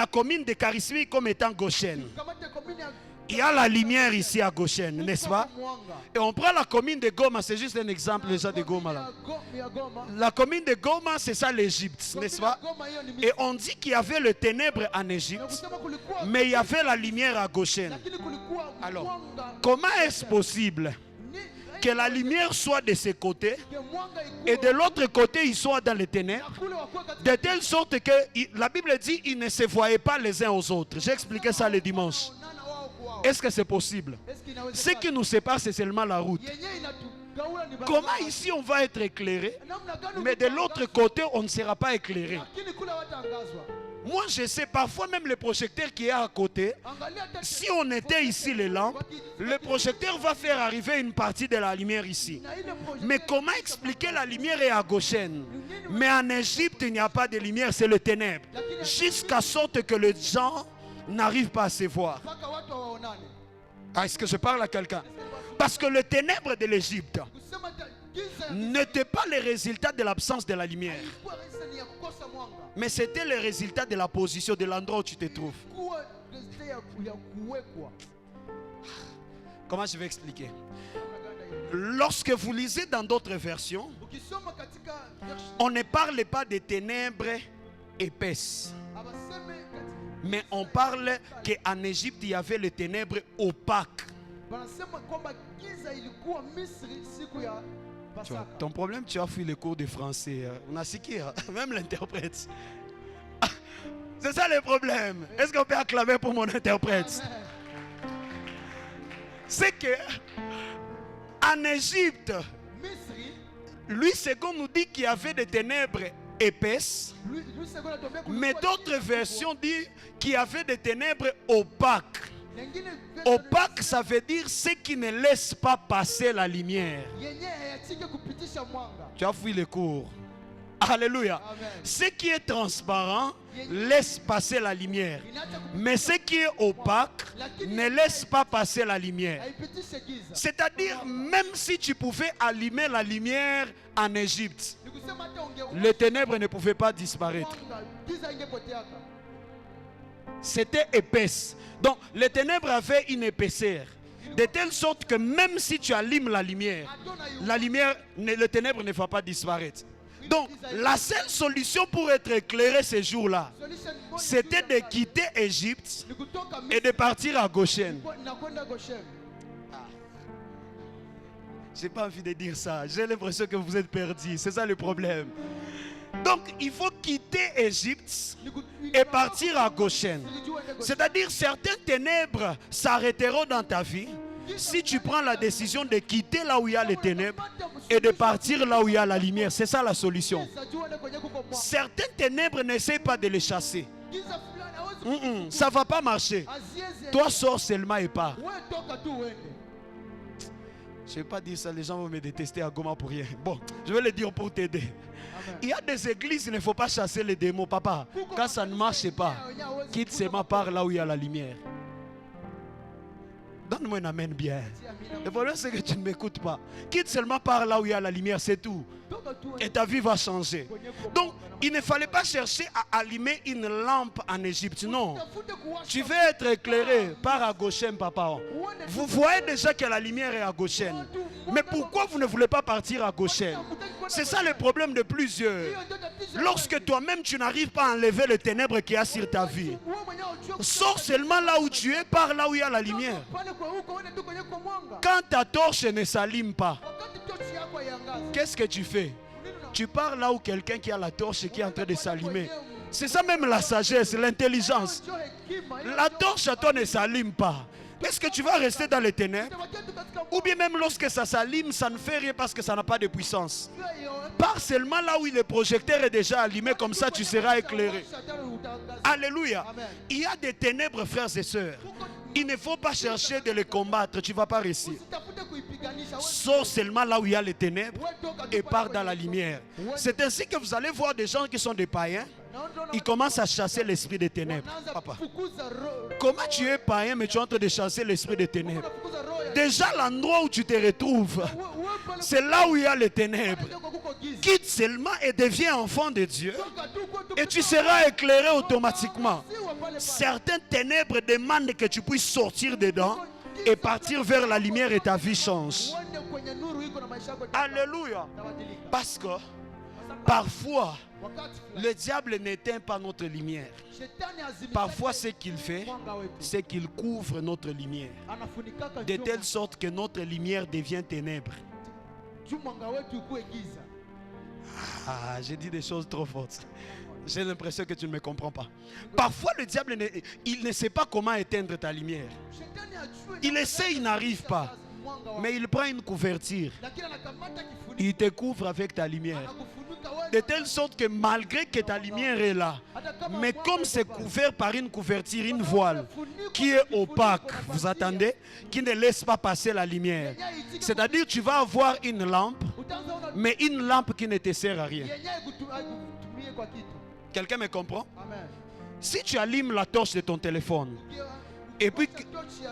commune de Karisimbi comme étant Goshen. Il y a la lumière ici à Goshen, n'est-ce pas? Et on prend la commune de Goma, c'est juste un exemple déjà de Goma là. La commune de Goma, c'est ça l'Égypte, n'est-ce pas? Et on dit qu'il y avait le ténèbre en Égypte, mais il y avait la lumière à Goshen. Alors, comment est-ce possible que la lumière soit de ce côté et de l'autre côté il soit dans les ténèbres, de telle sorte que la Bible dit ils ne se voyaient pas les uns aux autres? J'ai expliqué ça le dimanche. Est-ce que c'est possible? Ce qui nous sépare, c'est seulement la route. Comment ici on va être éclairé, mais de l'autre côté on ne sera pas éclairé? Moi je sais, parfois même le projecteur qui est à côté, si on était ici les lampes, le projecteur va faire arriver une partie de la lumière ici. Mais comment expliquer la lumière est à Goshen, mais en Égypte il n'y a pas de lumière, c'est le ténèbre, jusqu'à sorte que les gens n'arrivent pas à se voir. Est-ce que je parle à quelqu'un? Parce que le ténèbre de l'Égypte n'était pas le résultat de l'absence de la lumière, mais c'était le résultat de la position, de l'endroit où tu te trouves. Comment je vais expliquer? Lorsque vous lisez dans d'autres versions, on ne parle pas de ténèbres épaisses, mais on parle qu'en Égypte il y avait les ténèbres opaques. Ton problème, tu as fui les cours de français. On a siqué, même l'interprète. C'est ça le problème. Est-ce qu'on peut acclamer pour mon interprète? C'est que en Égypte, lui, c'est qu'on nous dit qu'il y avait des ténèbres épaisses, mais d'autres versions disent qu'il y avait des ténèbres opaques. Opaque, ça veut dire ce qui ne laisse pas passer la lumière. Tu as fui les cours. Alléluia. Ce qui est transparent laisse passer la lumière, mais ce qui est opaque ne laisse pas passer la lumière. C'est-à-dire, même si tu pouvais allumer la lumière en Égypte, les ténèbres ne pouvaient pas disparaître. C'était épaisse. Donc les ténèbres avaient une épaisseur, de telle sorte que même si tu allumes la lumière, le ténèbre ne va pas disparaître. Donc, la seule solution pour être éclairé ces jours-là, c'était de quitter Égypte et de partir à Goshen. Je n'ai pas envie de dire ça. J'ai l'impression que vous êtes perdus. C'est ça le problème. Donc, il faut quitter Égypte et partir à Goshen. C'est-à-dire, certaines ténèbres s'arrêteront dans ta vie si tu prends la décision de quitter là où il y a les ténèbres et de partir là où il y a la lumière. C'est ça la solution. Certaines ténèbres, n'essaie pas de les chasser. Ça ne va pas marcher. Toi, sors seulement et pars. Je ne vais pas dire ça, les gens vont me détester à Goma pour rien. Bon, je vais le dire pour t'aider. Il y a des églises, il ne faut pas chasser les démons, papa. Quand ça ne marche pas, quitte seulement par là où il y a la lumière. Donne-moi un amen bien. Le problème, c'est que tu ne m'écoutes pas. Quitte seulement par là où il y a la lumière, c'est tout. Et ta vie va changer. Donc, il ne fallait pas chercher à allumer une lampe en Égypte. Non. Tu veux être éclairé par à Goshen, papa. Vous voyez déjà que la lumière est à Goshen. Mais pourquoi vous ne voulez pas partir à Goshen? C'est ça le problème de plusieurs. Lorsque toi-même tu n'arrives pas à enlever les ténèbres qu'il y a sur ta vie, sors seulement là où tu es, par là où il y a la lumière. Quand ta torche ne s'allume pas, qu'est-ce que tu fais? Tu pars là où quelqu'un qui a la torche qui est en train de s'allumer. C'est ça même la sagesse, l'intelligence. La torche à toi ne s'allume pas. Est-ce que tu vas rester dans les ténèbres? Ou bien même lorsque ça s'allume, ça ne fait rien parce que ça n'a pas de puissance. Pars seulement là où le projecteur est déjà allumé, comme ça tu seras éclairé. Alléluia. Il y a des ténèbres, frères et sœurs. Il ne faut pas chercher de les combattre, tu ne vas pas réussir. Sors seulement là où il y a les ténèbres et pars dans la lumière. C'est ainsi que vous allez voir des gens qui sont des païens. Ils commencent à chasser l'esprit des ténèbres. Papa, comment tu es païen mais tu es en train de chasser l'esprit des ténèbres? Déjà l'endroit où tu te retrouves, c'est là où il y a les ténèbres. Quitte seulement et deviens enfant de Dieu et tu seras éclairé automatiquement. Certaines ténèbres demandent que tu puisses sortir dedans et partir vers la lumière et ta vie change. Alléluia. Parce que parfois, le diable n'éteint pas notre lumière. Parfois, ce qu'il fait, c'est qu'il couvre notre lumière. De telle sorte que notre lumière devient ténèbre. Ah, j'ai dit des choses trop fortes. J'ai l'impression que tu ne me comprends pas. Parfois, le diable, il ne sait pas comment éteindre ta lumière. Il essaie, il n'arrive pas. Mais il prend une couverture. Il te couvre avec ta lumière. De telle sorte que malgré que ta lumière est là, mais comme c'est couvert par une couverture, une voile, qui est opaque, vous attendez, qui ne laisse pas passer la lumière. C'est-à-dire tu vas avoir une lampe, mais une lampe qui ne te sert à rien. Quelqu'un me comprend? Si tu allumes la torche de ton téléphone, et puis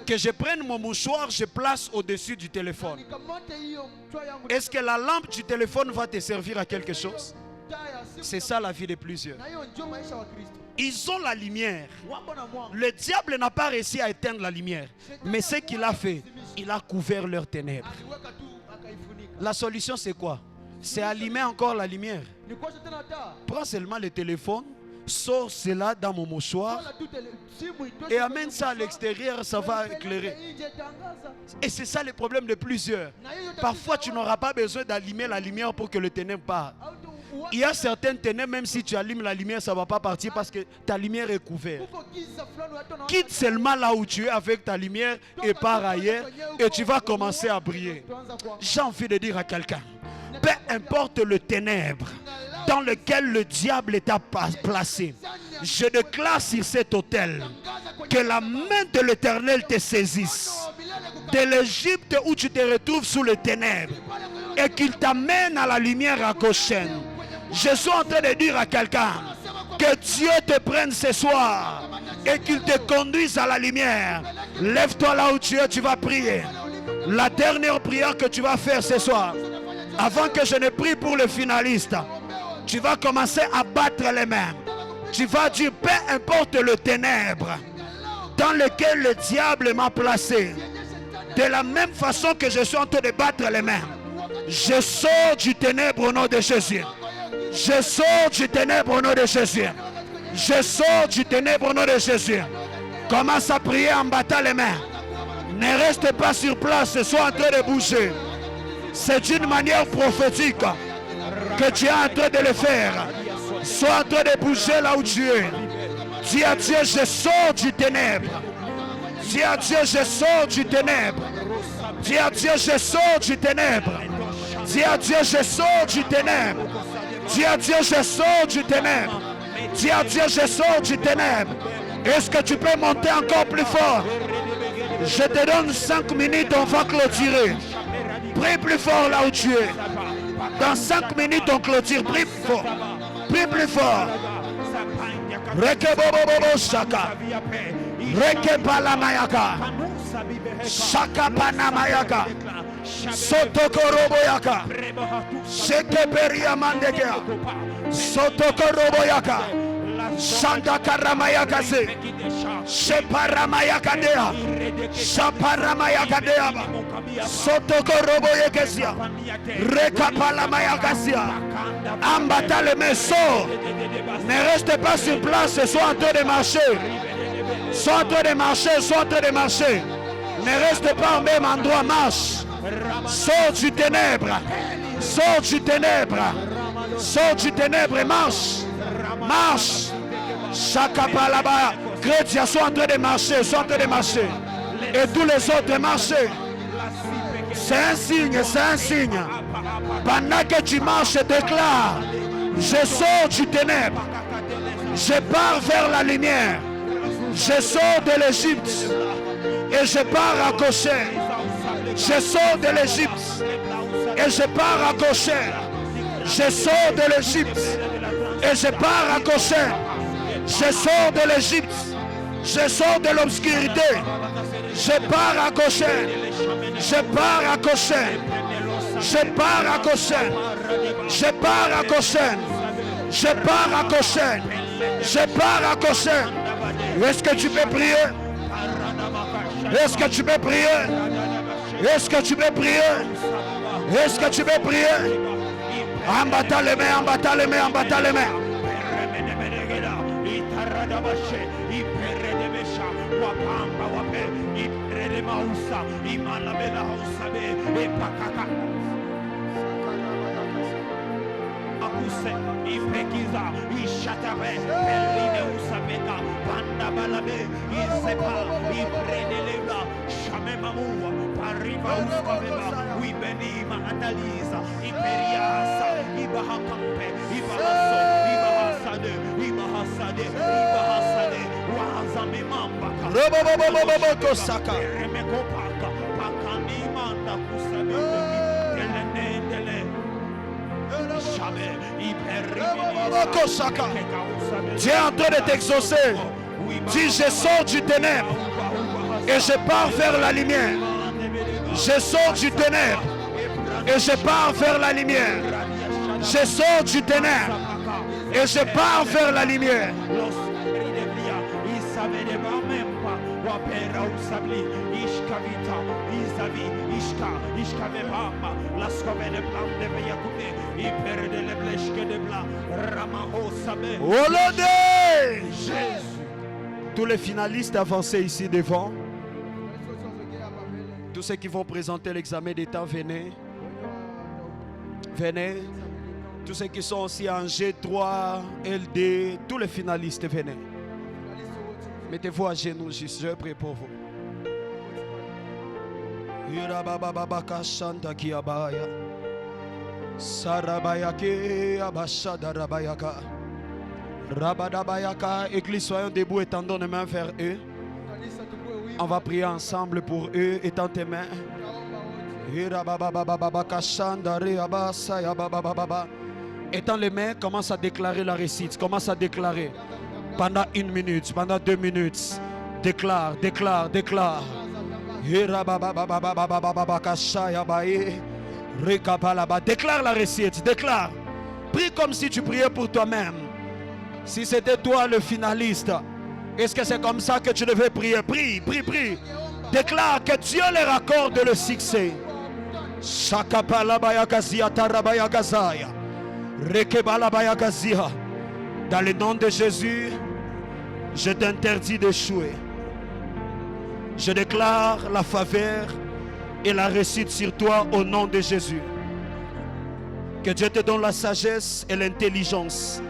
que je prenne mon mouchoir, je place au-dessus du téléphone, est-ce que la lampe du téléphone va te servir à quelque chose? C'est ça la vie de plusieurs. Ils ont la lumière. Le diable n'a pas réussi à éteindre la lumière. Mais ce qu'il a fait, il a couvert leurs ténèbres. La solution c'est quoi? C'est allumer encore la lumière. Prends seulement le téléphone, sors cela dans mon mouchoir et amène ça à l'extérieur, ça va éclairer. Et c'est ça le problème de plusieurs. Parfois tu n'auras pas besoin d'allumer la lumière pour que le ténèbre parte. Il y a certaines ténèbres, même si tu allumes la lumière, ça ne va pas partir parce que ta lumière est couverte. Quitte seulement là où tu es avec ta lumière et pars ailleurs et tu vas commencer à briller. J'ai envie de dire à quelqu'un, peu importe le ténèbre dans lequel le diable t'a placé, je déclare sur cet autel que la main de l'Éternel te saisisse de l'Égypte où tu te retrouves sous les ténèbres et qu'il t'amène à la lumière à Goshen. Je suis en train de dire à quelqu'un que Dieu te prenne ce soir et qu'il te conduise à la lumière. Lève-toi là où tu es, tu vas prier. La dernière prière que tu vas faire ce soir, avant que je ne prie pour le finaliste, tu vas commencer à battre les mains. Tu vas dire, peu importe le ténèbre dans lequel le diable m'a placé, de la même façon que je suis en train de battre les mains, je sors du ténèbre au nom de Jésus. Je sors du ténèbre au nom de Jésus. Je sors du ténèbre au nom de Jésus. Commence à prier en battant les mains. Ne reste pas sur place, sois en train de bouger. C'est une manière prophétique que tu es en train de le faire. Sois en train de bouger là où tu es. Dis à Dieu, je sors du ténèbre. Dis à Dieu, je sors du ténèbre. Dis à Dieu, je sors du ténèbre. Dis à Dieu, je sors du ténèbre. Dis à Dieu, je sors du ténèbre. Dis à Dieu, je sors du ténèbre. Est-ce que tu peux monter encore plus fort? Je te donne 5 minutes, on va clôturer. Prie plus fort là où tu es. Dans 5 minutes, on clôture. Prie plus fort. Prie plus fort. Reke bobo shaka. Reke palamayaka. Shaka panamayaka. Sotokoroboyaka. Sheke periamandekea. Sotokoroboyaka. Shanda karamayakase. Sheparamayakadea. Shaparamayakadea. Sotokoroboyekesia. Rekapalamayakasia. Ambata le meso. Ne reste pas sur place, sois en train de marcher. Sois en train de marcher, sois en train de marcher. Ne reste pas au même endroit, marche. Sors du ténèbre. Sors du ténèbre. Sors du ténèbre et marche. Marche. Chakapalaba. Chrétien, sois en train de marcher, sois en train de marcher. Et tous les autres marcher. C'est un signe, c'est un signe. Pendant que tu marches, déclare. Je sors du ténèbre. Je pars vers la lumière. Je sors de l'Égypte. Et je pars à Goshen. Je sors de l'Égypte. Et je pars à Goshen. Je sors de l'Égypte. Et je pars à Goshen. Je sors de l'Égypte. Je sors de l'obscurité. Je pars à Goshen. Je pars à Goshen. Je pars à Goshen. Je pars à Goshen. Je pars à Goshen. Je pars à Goshen. Est-ce que tu peux prier? Est-ce que tu peux prier? Est-ce que tu peux prier? Est-ce que tu peux prier? En battant les mains, en battant les mains, en battant les mains. Ipekiza, Ishatabe, Peline Usabeka, Panda Balabe, Isepa, Ipreneleva, Shamemamua, Pariba Usabeba, Wibenima Analisa, Imperiasa, Ibahakampe, Ibahaso, Ibahasade, Ibahasade, Ibahasade, Wazame Mambaka, Robo Saka, Remekopaka, Pakanimanda Kusabe, Tu es en train de t'exaucer. Dis, je sors du ténèbre et je pars vers la lumière. Je sors du ténèbre et je pars vers la lumière. Je sors du ténèbre et je pars vers la lumière. Tous les finalistes avancés ici devant. Tous ceux qui vont présenter l'examen d'État, venez. Venez. Tous ceux qui sont aussi en G3, LD, tous les finalistes, venez. Mettez-vous à genoux, je prie pour vous. Église, soyons debout, étendons les mains vers eux. On va prier ensemble pour eux. Étends tes mains. Étends les mains, commence à déclarer la récite. Commence à déclarer. Pendant 1 minute, pendant 2 minutes. Déclare, déclare, déclare. Déclare la récite, déclare. Prie comme si tu priais pour toi-même. Si c'était toi le finaliste, est-ce que c'est comme ça que tu devais prier? Prie, prie, prie. Déclare que Dieu leur accorde le succès. Dans le nom de Jésus, je t'interdis d'échouer. Je déclare la faveur et la réussite sur toi au nom de Jésus. Que Dieu te donne la sagesse et l'intelligence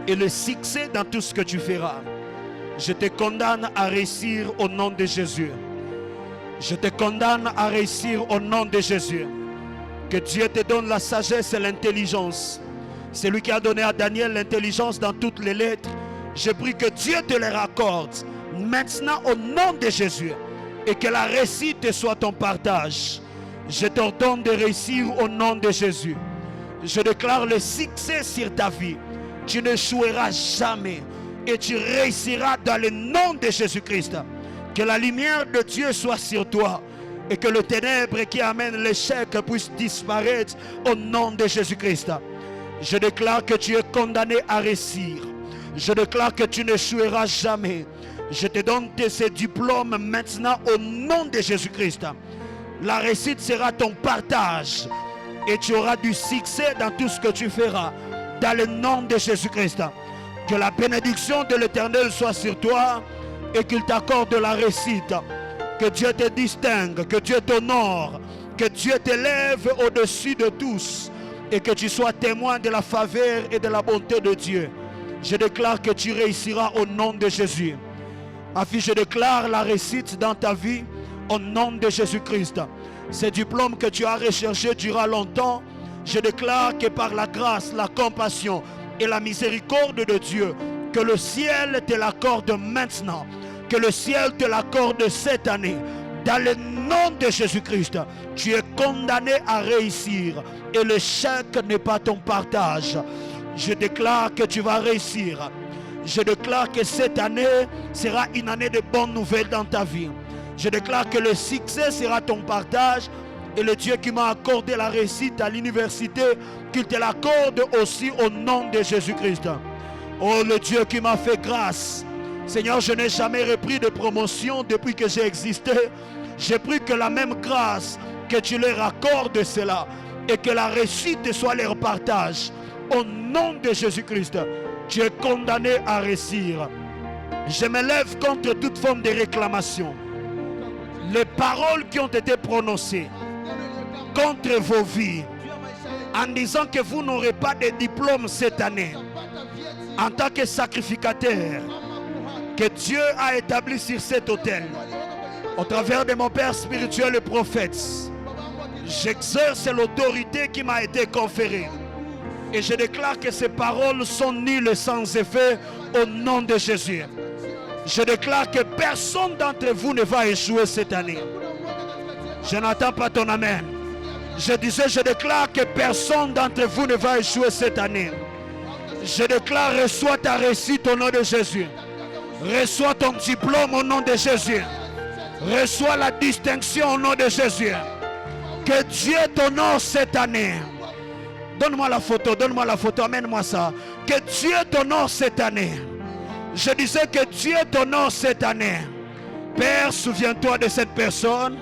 et le succès dans tout ce que tu feras. Je te condamne à réussir au nom de Jésus. Je te condamne à réussir au nom de Jésus. Que Dieu te donne la sagesse et l'intelligence. C'est lui qui a donné à Daniel l'intelligence dans toutes les lettres. Je prie que Dieu te les raccorde maintenant au nom de Jésus. Et que la réussite soit ton partage. Je t'ordonne de réussir au nom de Jésus. Je déclare le succès sur ta vie. Tu n'échoueras jamais. Et tu réussiras dans le nom de Jésus-Christ. Que la lumière de Dieu soit sur toi. Et que le ténèbre qui amène l'échec puisse disparaître au nom de Jésus-Christ. Je déclare que tu es condamné à réussir. Je déclare que tu n'échoueras jamais. Je te donne ces diplômes maintenant au nom de Jésus-Christ. La réussite sera ton partage. Et tu auras du succès dans tout ce que tu feras. Dans le nom de Jésus-Christ. Que la bénédiction de l'Éternel soit sur toi. Et qu'il t'accorde la réussite. Que Dieu te distingue. Que Dieu t'honore. Que Dieu t'élève au-dessus de tous. Et que tu sois témoin de la faveur et de la bonté de Dieu. Je déclare que tu réussiras au nom de Jésus. Afin, je déclare la réussite dans ta vie au nom de Jésus-Christ. Ces diplômes que tu as recherchés durant longtemps, je déclare que par la grâce, la compassion et la miséricorde de Dieu, que le ciel te l'accorde maintenant. Que le ciel te l'accorde cette année. Dans le nom de Jésus-Christ, tu es condamné à réussir. Et l'échec n'est pas ton partage. Je déclare que tu vas réussir. Je déclare que cette année sera une année de bonnes nouvelles dans ta vie. Je déclare que le succès sera ton partage. Et le Dieu qui m'a accordé la réussite à l'université, qu'il te l'accorde aussi au nom de Jésus-Christ. Oh, le Dieu qui m'a fait grâce. Seigneur, je n'ai jamais repris de promotion depuis que j'ai existé. J'ai pris que la même grâce, que tu leur accordes cela. Et que la réussite soit leur partage. Au nom de Jésus-Christ, tu es condamné à réussir. Je me lève contre toute forme de réclamation. Les paroles qui ont été prononcées contre vos vies, en disant que vous n'aurez pas de diplôme cette année, en tant que sacrificateur, que Dieu a établi sur cet autel, au travers de mon Père spirituel et prophète, j'exerce l'autorité qui m'a été conférée. Et je déclare que ces paroles sont nulles sans effet au nom de Jésus. Je déclare que personne d'entre vous ne va échouer cette année. Je n'entends pas ton amen. Je disais, je déclare que personne d'entre vous ne va échouer cette année. Je déclare, reçois ta réussite au nom de Jésus. Reçois ton diplôme au nom de Jésus. Reçois la distinction au nom de Jésus. Que Dieu t'honore cette année. Donne-moi la photo, amène-moi ça. Que Dieu t'honore cette année. Je disais que Dieu t'honore cette année. Père, souviens-toi de cette personne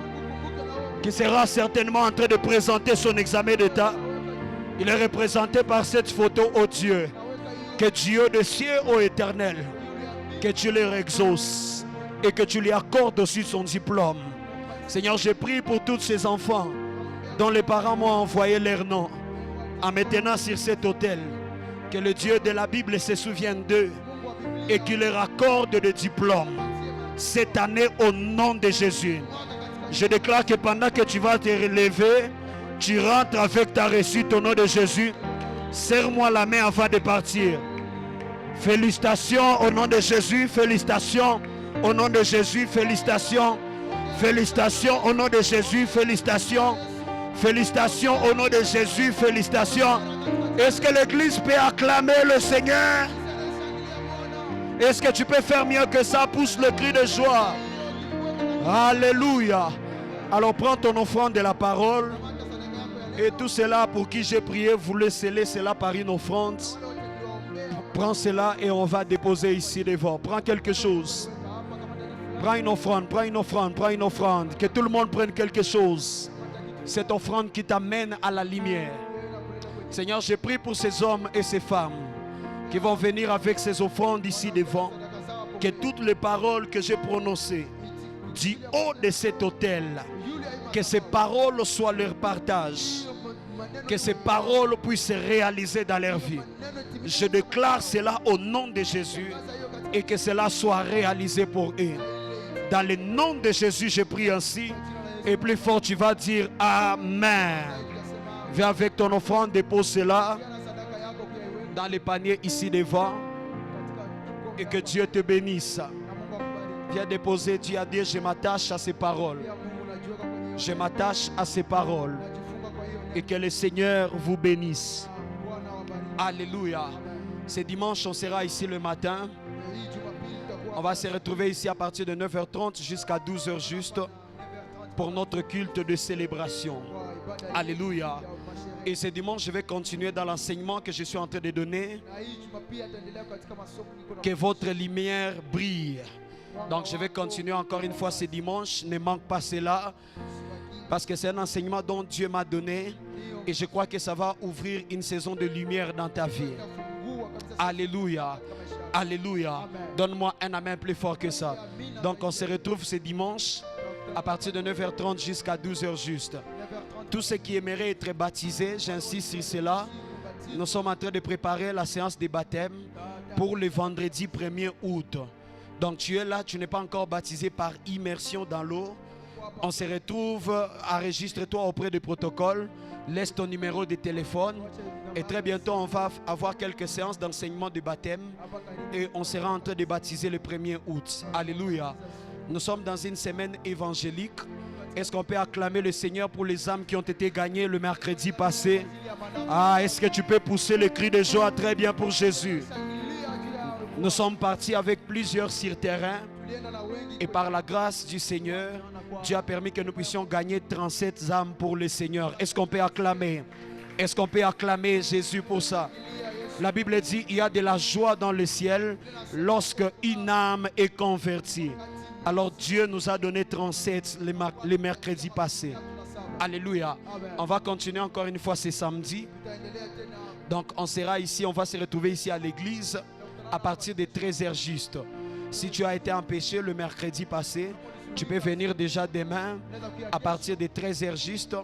qui sera certainement en train de présenter son examen d'état. Il est représenté par cette photo, ô Dieu. Que Dieu des cieux, ô Éternel, que tu les exauces et que tu lui accordes aussi son diplôme. Seigneur, je prie pour tous ces enfants dont les parents m'ont envoyé leur nom en me tenant sur cet autel. Que le Dieu de la Bible se souvienne d'eux et qu'il leur accorde des diplômes cette année au nom de Jésus. Je déclare que pendant que tu vas te relever, tu rentres avec ta réussite au nom de Jésus. Serre-moi la main avant de partir. Félicitations au nom de Jésus. Félicitations au nom de Jésus. Félicitations. Félicitations au nom de Jésus. Félicitations. Félicitations au nom de Jésus. Félicitations. Est-ce que l'église peut acclamer le Seigneur? Est-ce que tu peux faire mieux que ça? Pousse le cri de joie. Alléluia. Alors prends ton offrande de la parole. Et tout cela pour qui j'ai prié, vous le scellez cela par une offrande. Prends cela et on va déposer ici devant. Prends quelque chose. Prends une offrande, prends une offrande, prends une offrande. Que tout le monde prenne quelque chose. Cette offrande qui t'amène à la lumière. Seigneur, je prie pour ces hommes et ces femmes qui vont venir avec ces offrandes ici devant. Que toutes les paroles que j'ai prononcées du haut de cet autel, que ces paroles soient leur partage. Que ces paroles puissent se réaliser dans leur vie. Je déclare cela au nom de Jésus et que cela soit réalisé pour eux. Dans le nom de Jésus, je prie ainsi. Et plus fort, tu vas dire Amen. Viens avec ton offrande, dépose cela dans les paniers ici devant. Et que Dieu te bénisse. Viens déposer, dis à Dieu, je m'attache à ces paroles. Je m'attache à ces paroles. Et que le Seigneur vous bénisse. Alléluia. Ce dimanche, on sera ici le matin. On va se retrouver ici à partir de 9h30 jusqu'à 12h juste pour notre culte de célébration. Alléluia. Et ce dimanche, je vais continuer dans l'enseignement que je suis en train de donner. Que votre lumière brille. Donc je vais continuer encore une fois ce dimanche. Ne manque pas cela. Parce que c'est un enseignement dont Dieu m'a donné. Et je crois que ça va ouvrir une saison de lumière dans ta vie. Alléluia. Alléluia. Donne-moi un amen plus fort que ça. Donc on se retrouve ce dimanche à partir de 9h30 jusqu'à 12h juste. Tous ceux qui aimeraient être baptisés, j'insiste sur cela. Nous sommes en train de préparer la séance de baptême pour le vendredi 1er août. Donc tu es là, tu n'es pas encore baptisé par immersion dans l'eau. On se retrouve, enregistre-toi auprès du protocole, laisse ton numéro de téléphone et très bientôt on va avoir quelques séances d'enseignement de baptême et on sera en train de baptiser le 1er août. Alléluia. Nous sommes dans une semaine évangélique. Est-ce qu'on peut acclamer le Seigneur pour les âmes qui ont été gagnées le mercredi passé? Ah, est-ce que tu peux pousser le cri de joie très bien pour Jésus? Nous sommes partis avec plusieurs sur terrain et par la grâce du Seigneur, Dieu a permis que nous puissions gagner 37 âmes pour le Seigneur. Est-ce qu'on peut acclamer? Est-ce qu'on peut acclamer Jésus pour ça? La Bible dit il y a de la joie dans le ciel lorsque une âme est convertie. Alors Dieu nous a donné 37 les mercredis passés. Alléluia. On va continuer encore une fois ce samedi. Donc on sera ici, on va se retrouver ici à l'église à partir de 13h juste. Si tu as été empêché le mercredi passé, tu peux venir déjà demain à partir de 13h juste.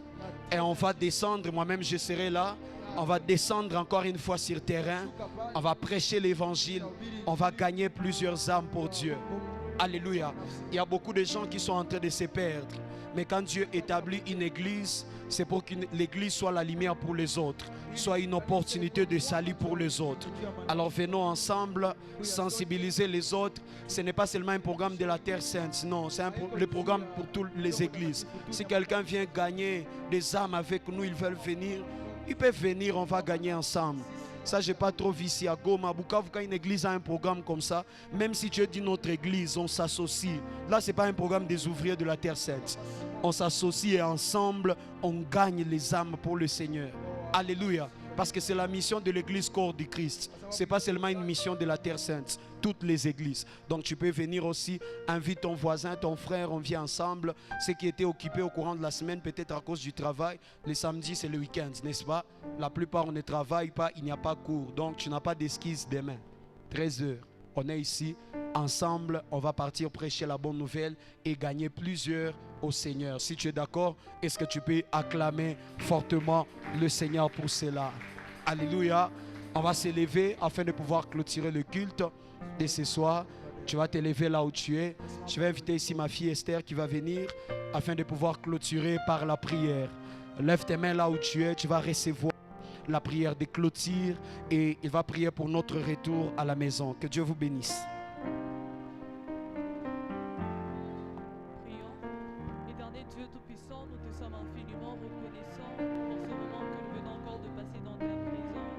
Et on va descendre, moi-même je serai là. On va descendre encore une fois sur terrain. On va prêcher l'évangile. On va gagner plusieurs âmes pour Dieu. Alléluia. Il y a beaucoup de gens qui sont en train de se perdre. Mais quand Dieu établit une église, c'est pour que l'église soit la lumière pour les autres, soit une opportunité de salut pour les autres. Alors venons ensemble sensibiliser les autres. Ce n'est pas seulement un programme de la Terre Sainte, non, c'est le programme pour toutes les églises. Si quelqu'un vient gagner des âmes avec nous, ils veulent venir, ils peuvent venir, on va gagner ensemble. Ça, je n'ai pas trop vu ici à Goma. Bukavu, quand une église a un programme comme ça, même si tu es d'une autre église, on s'associe. Là, ce n'est pas un programme des ouvriers de la Terre Sainte. On s'associe et ensemble, on gagne les âmes pour le Seigneur. Alléluia. Parce que c'est la mission de l'église corps du Christ. Ce n'est pas seulement une mission de la Terre Sainte. Toutes les églises. Donc tu peux venir aussi, invite ton voisin, ton frère, on vient ensemble. Ceux qui étaient occupés au courant de la semaine, peut-être à cause du travail. Les samedis, c'est le week-end, n'est-ce pas? La plupart, on ne travaille pas, il n'y a pas cours. Donc tu n'as pas d'esquisse demain. 13h. On est ici, ensemble, on va partir prêcher la bonne nouvelle et gagner plusieurs au Seigneur. Si tu es d'accord, est-ce que tu peux acclamer fortement le Seigneur pour cela? Alléluia. On va s'élever afin de pouvoir clôturer le culte de ce soir. Tu vas t'élever là où tu es. Je vais inviter ici ma fille Esther qui va venir afin de pouvoir clôturer par la prière. Lève tes mains là où tu es, tu vas recevoir la prière de clôture et il va prier pour notre retour à la maison. Que Dieu vous bénisse. Prions. Éternel Dieu Tout-Puissant, nous te sommes infiniment reconnaissants pour ce moment que nous venons encore de passer dans ta présence.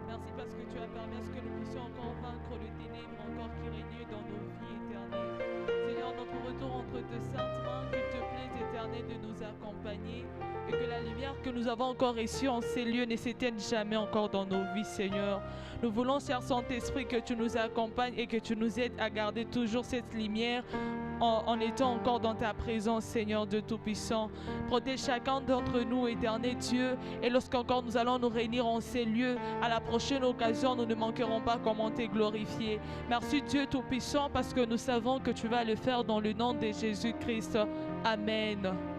Merci parce que tu as permis à ce que nous puissions encore vaincre le ténèbre encore qui régnait dans nos vies éternelles. Seigneur, notre retour entre tes saintes mains, qu'il te plaise éternellement Éternel, de nous accompagner et que la lumière que nous avons encore reçue en ces lieux ne s'éteigne jamais encore dans nos vies, Seigneur. Nous voulons, cher Saint-Esprit, que tu nous accompagnes et que tu nous aides à garder toujours cette lumière en étant encore dans ta présence, Seigneur Dieu Tout-Puissant. Protège chacun d'entre nous, Éternel Dieu, et lorsqu'encore nous allons nous réunir en ces lieux, à la prochaine occasion, nous ne manquerons pas comment te glorifier. Merci Dieu Tout-Puissant, parce que nous savons que tu vas le faire dans le nom de Jésus-Christ. Amen.